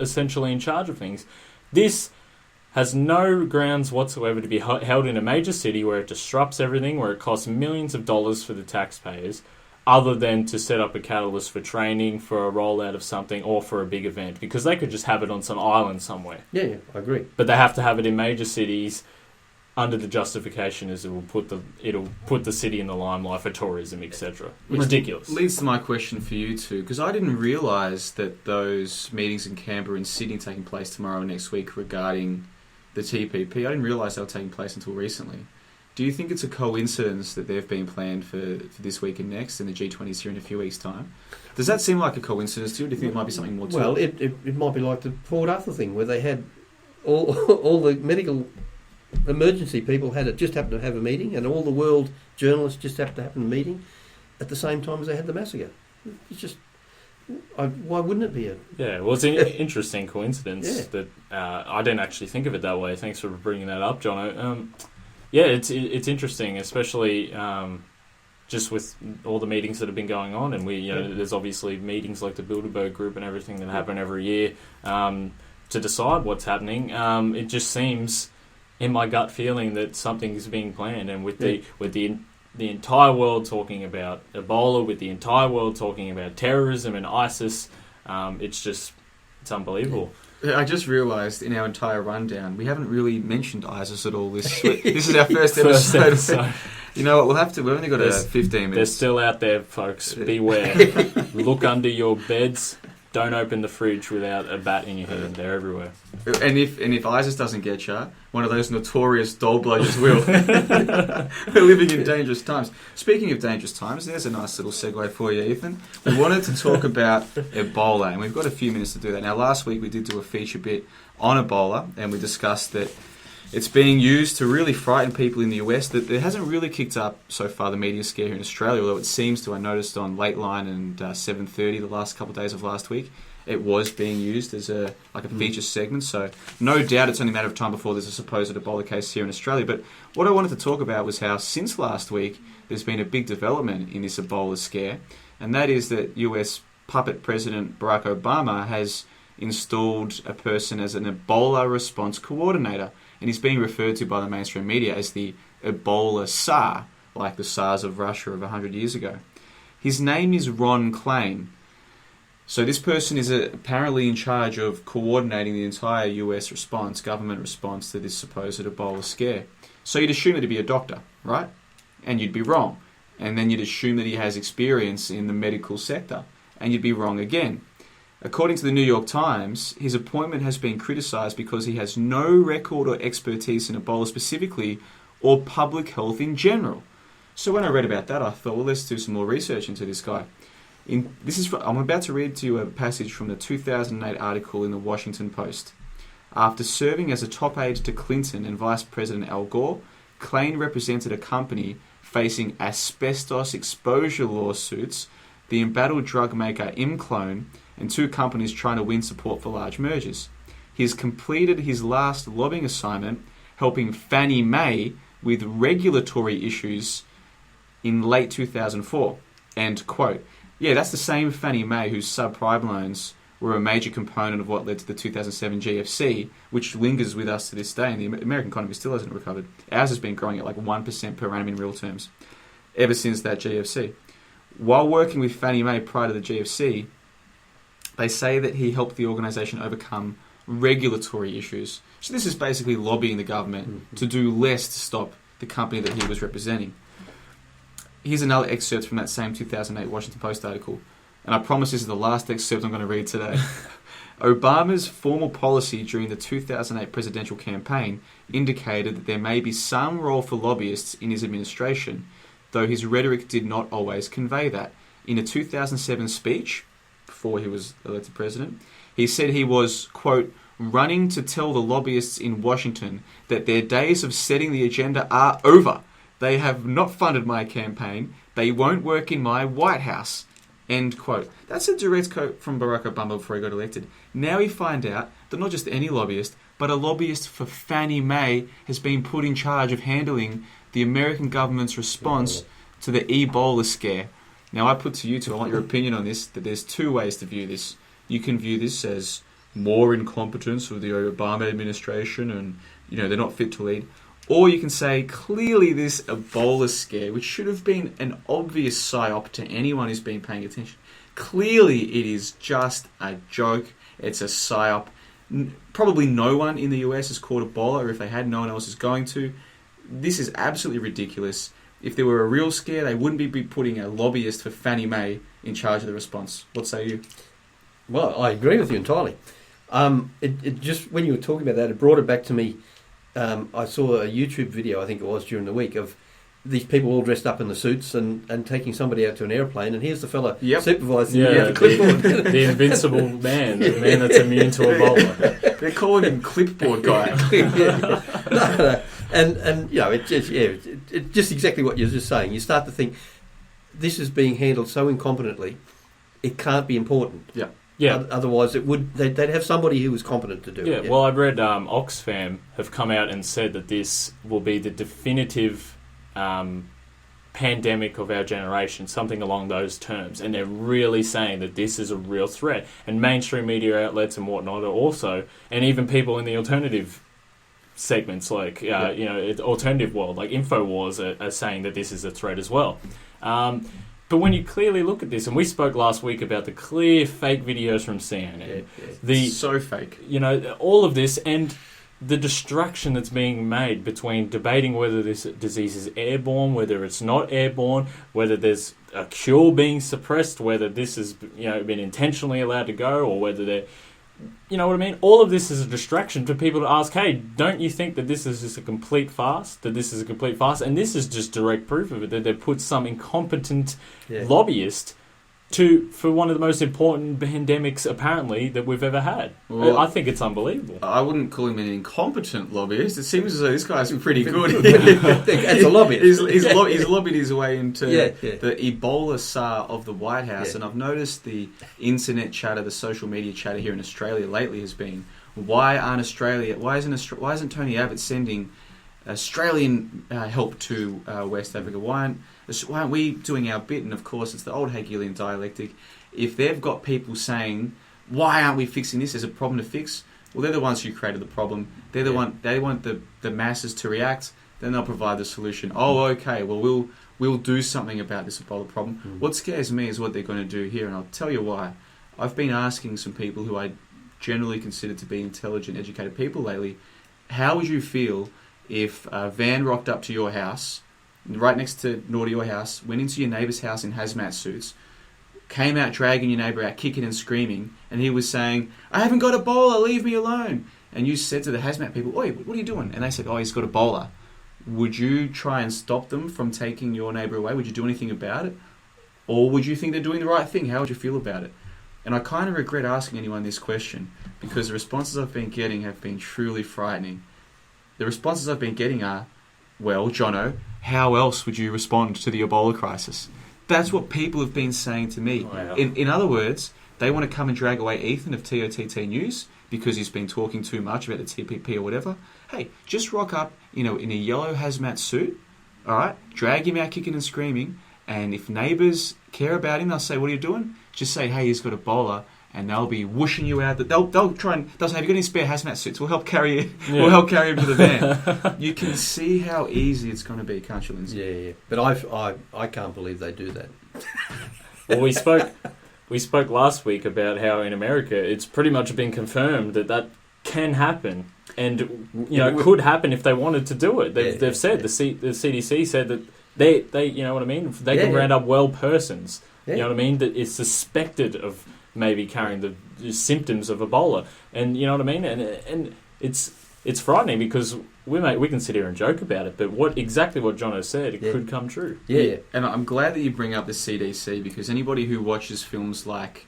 essentially in charge of things. This has no grounds whatsoever to be held in a major city where it disrupts everything, where it costs millions of dollars for the taxpayers, other than to set up a catalyst for training, for a rollout of something, or for a big event, because they could just have it on some island somewhere. Yeah, I agree. But they have to have it in major cities, under the justification is it will put the city in the limelight for tourism, etc. Ridiculous. Leads to my question for you two, because I didn't realise that those meetings in Canberra and Sydney taking place tomorrow and next week regarding the TPP, I didn't realise they were taking place until recently. Do you think it's a coincidence that they've been planned for this week and next, and the G20's here in a few weeks' time? Does that seem like a coincidence to you? Do you think it might be something more to it? Well, it might be like the Port Arthur thing, where they had all the medical emergency people just happened to have a meeting, and all the world journalists just happened to have a meeting at the same time as they had the massacre. It's just, why wouldn't it be a... Yeah, well, it's an interesting coincidence that I didn't actually think of it that way. Thanks for bringing that up, Jono. Yeah, it's interesting, especially just with all the meetings that have been going on, and there's obviously meetings like the Bilderberg Group and everything that happen every year to decide what's happening. It just seems, in my gut feeling, that something is being planned, and with the entire world talking about Ebola, with the entire world talking about terrorism and ISIS, it's unbelievable. I just realised in our entire rundown we haven't really mentioned ISIS at all. This is our first episode. You know what? We've only got 15 minutes. They're still out there, folks. Beware. Look under your beds. Don't open the fridge without a bat in your hand. They're everywhere. And if ISIS doesn't get you, one of those notorious doll blowers will. We're living in dangerous times. Speaking of dangerous times, there's a nice little segue for you, Ethan. We wanted to talk about Ebola, and we've got a few minutes to do that. Now, last week we did do a feature bit on Ebola, and we discussed that it's being used to really frighten people in the US. That there hasn't really kicked up so far, the media scare here in Australia, although it seems to. I noticed on Late Line and 7:30 the last couple of days of last week, it was being used as a feature segment. So no doubt it's only a matter of time before there's a supposed Ebola case here in Australia. But what I wanted to talk about was how since last week there's been a big development in this Ebola scare, and that is that US puppet President Barack Obama has installed a person as an Ebola response coordinator. And he's being referred to by the mainstream media as the Ebola Tsar, like the SARS of Russia of 100 years ago. His name is Ron Klain. So this person is apparently in charge of coordinating the entire US government response to this supposed Ebola scare. So you'd assume that he'd be a doctor, right? And you'd be wrong. And then you'd assume that he has experience in the medical sector. And you'd be wrong again. According to the New York Times, his appointment has been criticised because he has no record or expertise in Ebola specifically or public health in general. So when I read about that, I thought, well, let's do some more research into this guy. I'm about to read to you a passage from the 2008 article in the Washington Post. After serving as a top aide to Clinton and Vice President Al Gore, Klain represented a company facing asbestos exposure lawsuits, the embattled drug maker Imclone, and two companies trying to win support for large mergers. He has completed his last lobbying assignment helping Fannie Mae with regulatory issues in late 2004. And, quote, yeah, that's the same Fannie Mae whose subprime loans were a major component of what led to the 2007 GFC, which lingers with us to this day, and the American economy still hasn't recovered. Ours has been growing at like 1% per annum in real terms ever since that GFC. While working with Fannie Mae prior to the GFC, they say that he helped the organisation overcome regulatory issues. So this is basically lobbying the government to do less to stop the company that he was representing. Here's another excerpt from that same 2008 Washington Post article. And I promise this is the last excerpt I'm going to read today. Obama's formal policy during the 2008 presidential campaign indicated that there may be some role for lobbyists in his administration, though his rhetoric did not always convey that. In a 2007 speech, before he was elected president, he said he was, quote, running to tell the lobbyists in Washington that their days of setting the agenda are over. They have not funded my campaign. They won't work in my White House. End quote. That's a direct quote from Barack Obama before he got elected. Now we find out that not just any lobbyist, but a lobbyist for Fannie Mae has been put in charge of handling the American government's response to the Ebola scare. Now I put to you two, I want your opinion on this, that there's two ways to view this. You can view this as more incompetence of the Obama administration and, they're not fit to lead. Or you can say, clearly this Ebola scare, which should have been an obvious psyop to anyone who's been paying attention, clearly it is just a joke. It's a psyop. Probably no one in the US has caught Ebola, or if they had, no one else is going to. This is absolutely ridiculous. If there were a real scare, they wouldn't be putting a lobbyist for Fannie Mae in charge of the response. What say you? Well, I agree with you entirely. It just, when you were talking about that, it brought it back to me. I saw a YouTube video, I think it was during the week, of these people all dressed up in the suits and taking somebody out to an airplane, and here's the fella Yep. supervising Yeah, the clipboard. the invincible man, the man that's immune to Ebola. They're calling him clipboard guy. No. And you know, it's just exactly what you're just saying. You start to think this is being handled so incompetently, it can't be important. Yeah. Otherwise, they'd have somebody who was competent to do it. Well, I read Oxfam have come out and said that this will be the definitive pandemic of our generation, something along those terms. And they're really saying that this is a real threat. And mainstream media outlets and whatnot are also, and even people in the alternative segments like, alternative world, like InfoWars are saying that this is a threat as well. But when you clearly look at this, and we spoke last week about the clear fake videos from CNN, So fake. You know, all of this and the distraction that's being made between debating whether this disease is airborne, whether it's not airborne, whether there's a cure being suppressed, whether this has been intentionally allowed to go, or whether they're, you know what I mean? All of this is a distraction for people to ask, hey, don't you think that this is just a complete farce? And this is just direct proof of it, that they put some incompetent lobbyist for one of the most important pandemics, apparently, that we've ever had. Well, I think it's unbelievable. I wouldn't call him an incompetent lobbyist. It seems as though this guy's pretty good. As a lobbyist. He's lobbied his way into the Ebola Scare of the White House, and I've noticed the internet chatter, the social media chatter here in Australia lately has been, why isn't Tony Abbott sending Australian help to West Africa? Why aren't we doing our bit? And of course, it's the old Hegelian dialectic. If they've got people saying, why aren't we fixing this? There's a problem to fix. Well, they're the ones who created the problem. They're the one. They want the masses to react. Then they'll provide the solution. Oh, okay. Well, we'll do something about this Ebola problem. What scares me is what they're going to do here, and I'll tell you why. I've been asking some people who I generally consider to be intelligent, educated people lately, how would you feel if a van rocked up to your house, right next door to your house, went into your neighbour's house in hazmat suits, came out dragging your neighbour out, kicking and screaming, and he was saying, I haven't got Ebola, leave me alone. And you said to the hazmat people, oi, what are you doing? And they said, oh, he's got Ebola. Would you try and stop them from taking your neighbour away? Would you do anything about it? Or would you think they're doing the right thing? How would you feel about it? And I kind of regret asking anyone this question, because the responses I've been getting have been truly frightening. The responses I've been getting are, well, Johnno, how else would you respond to the Ebola crisis? That's what people have been saying to me. Wow. In other words, they want to come and drag away Ethan of TOTT News because he's been talking too much about the TPP or whatever. Hey, just rock up, in a yellow hazmat suit, all right? Drag him out kicking and screaming, and if neighbours care about him, they'll say, what are you doing? Just say, hey, he's got Ebola, and they'll be whooshing you out. They'll say, have you got any spare hazmat suits? We'll help carry you. Yeah. We'll help carry him to the van. You can see how easy it's going to be, can't you, Lindsay? Yeah. But I can't believe they do that. Well, we spoke last week about how in America it's pretty much been confirmed that can happen, and it could happen if they wanted to do it. They've said the CDC said that they you know what I mean. They can round up well persons. You know what I mean, that is suspected of maybe carrying the symptoms of Ebola, and you know what I mean, and it's frightening because we can sit here and joke about it, but what Johnno said, it could come true. Yeah. And I'm glad that you bring up the CDC, because anybody who watches films like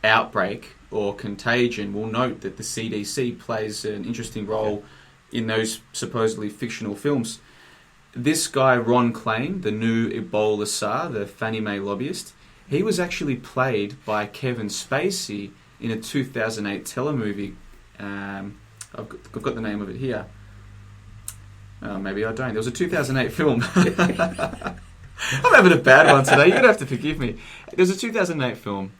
Outbreak or Contagion will note that the CDC plays an interesting role in those supposedly fictional films. This guy, Ron Klain, the new Ebola Scare, the Fannie Mae lobbyist, he was actually played by Kevin Spacey in a 2008 telemovie. I've got the name of it here. Maybe I don't. There was a 2008 film. I'm having a bad one today. You're going to have to forgive me. There was a 2008 film,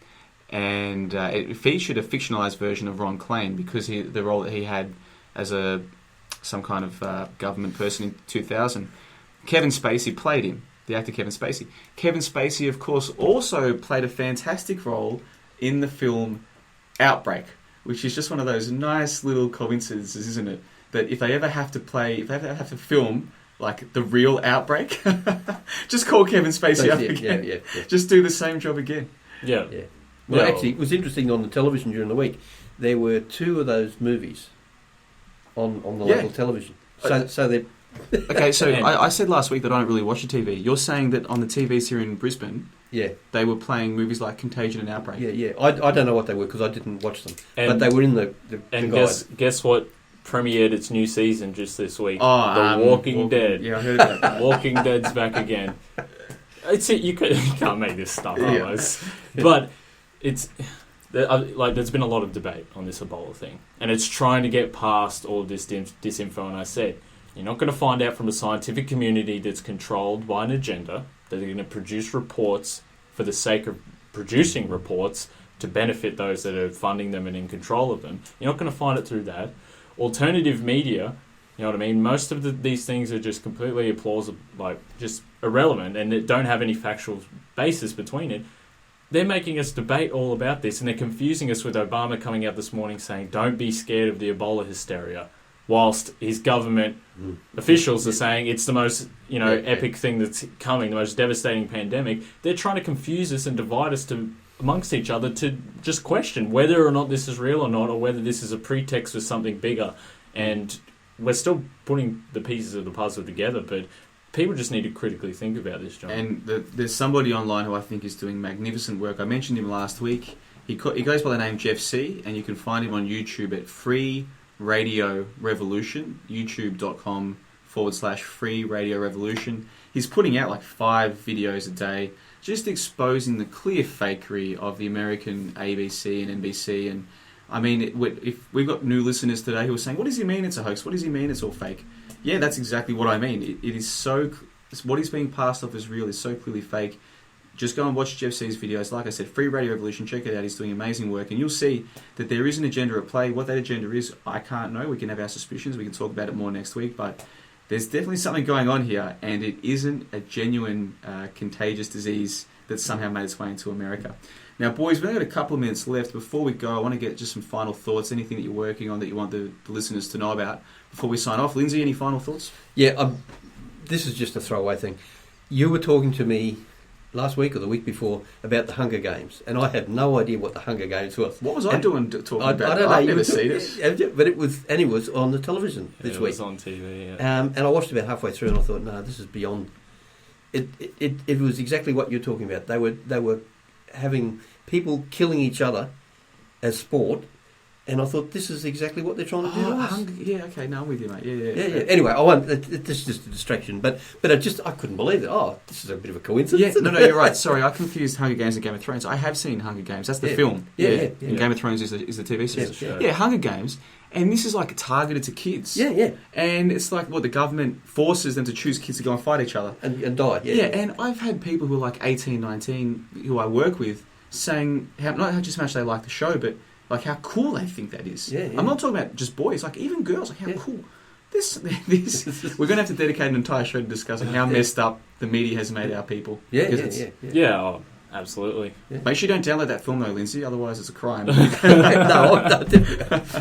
and it featured a fictionalized version of Ron Klain because the role that he had as some kind of government person in 2000. Kevin Spacey played him, the actor Kevin Spacey. Kevin Spacey, of course, also played a fantastic role in the film Outbreak, which is just one of those nice little coincidences, isn't it? That if they ever have to film like the real Outbreak, just call Kevin Spacey up again. Yeah. Just do the same job again. Yeah. Well, actually, it was interesting on the television during the week. There were two of those movies on the local television. So Okay, so And- I said last week that I don't really watch the TV. You're saying that on the TVs here in Brisbane, Yeah, they were playing movies like Contagion and Outbreak. yeah. I don't know what they were because I didn't watch them, but And- they were in the And guide. guess what premiered its new season just this week? Oh, The Walking Dead. Yeah, I heard about that. Walking Dead's back again. You can't make this stuff Yeah. otherwise. But it's there's been a lot of debate on this Ebola thing, and it's trying to get past all of this disinfo. And I said, you're not going to find out from a scientific community that's controlled by an agenda that are going to produce reports for the sake of producing reports to benefit those that are funding them and in control of them. You're not going to find it through that. Alternative media, you know what I mean? Most of these things are just completely plausible, like just irrelevant, and that don't have any factual basis between it. They're making us debate all about this, and they're confusing us with Obama coming out this morning saying, don't be scared of the Ebola hysteria, whilst his government officials are saying it's the most, epic thing that's coming, the most devastating pandemic. They're trying to confuse us and divide us amongst each other to just question whether or not this is real or not, or whether this is a pretext for something bigger. And we're still putting the pieces of the puzzle together, but people just need to critically think about this, John. And there's somebody online who I think is doing magnificent work. I mentioned him last week. He goes by the name Jeff C, and you can find him on YouTube at Free Radio Revolution, youtube.com/Free Radio Revolution. He's putting out like 5 videos a day, just exposing the clear fakery of the American ABC and NBC. And I mean, if we've got new listeners today who are saying, what does he mean it's a hoax? What does he mean it's all fake? Yeah, that's exactly what I mean. It is so... What is being passed off as real is so clearly fake. Just go and watch Jeff C's videos. Like I said, Free Radio Revolution, check it out. He's doing amazing work. And you'll see that there is an agenda at play. What that agenda is, I can't know. We can have our suspicions. We can talk about it more next week. But there's definitely something going on here. And it isn't a genuine contagious disease that's somehow made its way into America. Now, boys, we've only got a couple of minutes left. Before we go, I want to get just some final thoughts. Anything that you're working on that you want the listeners to know about before we sign off. Lindsay, any final thoughts? Yeah, this is just a throwaway thing. You were talking to me last week or the week before about the Hunger Games, and I had no idea what the Hunger Games was. What was I doing talking about? I don't know. I've never seen it. But it was on the television this week. It was on TV, yeah. And I watched about halfway through, and I thought, no, this is beyond. It was exactly what you're talking about. They were having people killing each other as sport, and I thought this is exactly what they're trying to do to us. Yeah, okay, no, I'm with you, mate. Yeah. Anyway, I won't. This is just a distraction, but I couldn't believe it. Oh, this is a bit of a coincidence. Yeah, no, you're right. Sorry, I confused Hunger Games and Game of Thrones. I have seen Hunger Games. That's the film. Yeah. And Game of Thrones is the TV series. Yeah. Hunger Games, and this is like targeted to kids. Yeah. And it's like what the government forces them to choose kids to go and fight each other And die. Yeah, and I've had people who are like 18, 19, who I work with, saying not just how much they like the show, but like how cool they think that is. Yeah. I'm not talking about just boys, like even girls, like how cool. This we're going to have to dedicate an entire show to discussing how messed up the media has made our people. Yeah, absolutely. Yeah. Make sure you don't download that film though, Lindsay, otherwise it's a crime. No,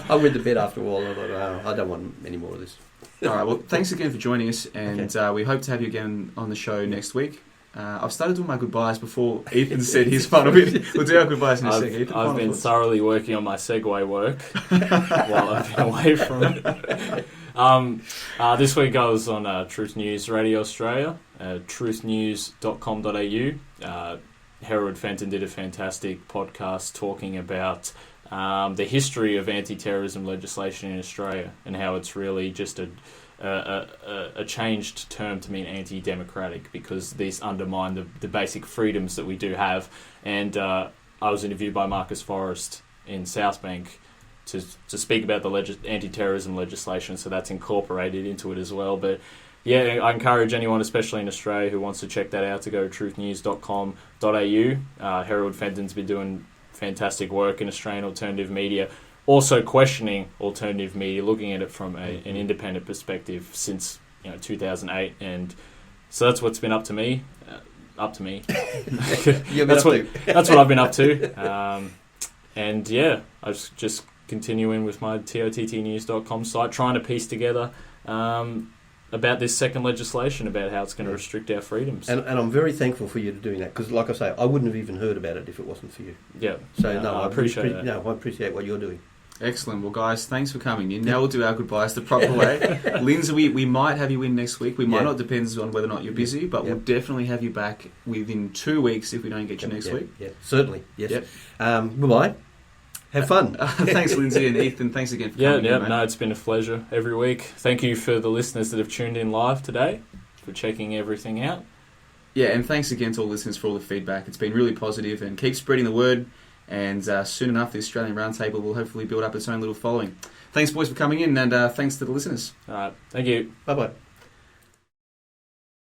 I went to bed after a while. I thought, I don't want any more of this. All right, well, thanks again for joining us, and we hope to have you again on the show next week. I've started doing my goodbyes before Ethan said his final bit. We'll do our goodbyes in a second. Ethan, I've been thoroughly working on my segue work while I've been away from it. This week I was on Truth News Radio Australia, truthnews.com.au. Harold Fenton did a fantastic podcast talking about the history of anti-terrorism legislation in Australia and how it's really just a changed term to mean anti-democratic because these undermine the basic freedoms that we do have. And I was interviewed by Marcus Forrest in Southbank to speak about the anti-terrorism legislation, so that's incorporated into it as well. But yeah, I encourage anyone, especially in Australia, who wants to check that out to go to truthnews.com.au. Harold Fenton's been doing fantastic work in Australian alternative media, also questioning alternative media, looking at it from an independent perspective since 2008, and so that's what's been up to me. That's what I've been up to. And yeah, I was just continuing with my tottnews.com site, trying to piece together about this second legislation, about how it's going to restrict our freedoms. And I'm very thankful for you doing that, because like I say, I wouldn't have even heard about it if it wasn't for you. Yeah. So I appreciate that. No, I appreciate what you're doing. Excellent. Well, guys, thanks for coming in. Now we'll do our goodbyes the proper way. Lindsay, we might have you in next week. We might not. Depends on whether or not you're busy, but we'll definitely have you back within 2 weeks if we don't get you next week. Yeah, certainly. Yes. Yep. Bye-bye. Have fun. Thanks, Lindsay and Ethan. Thanks again for coming in, mate. No, it's been a pleasure every week. Thank you for the listeners that have tuned in live today, for checking everything out. Yeah, and thanks again to all listeners for all the feedback. It's been really positive, and keep spreading the word. And soon enough, the Australian Roundtable will hopefully build up its own little following. Thanks, boys, for coming in, and thanks to the listeners. All right. Thank you. Bye-bye.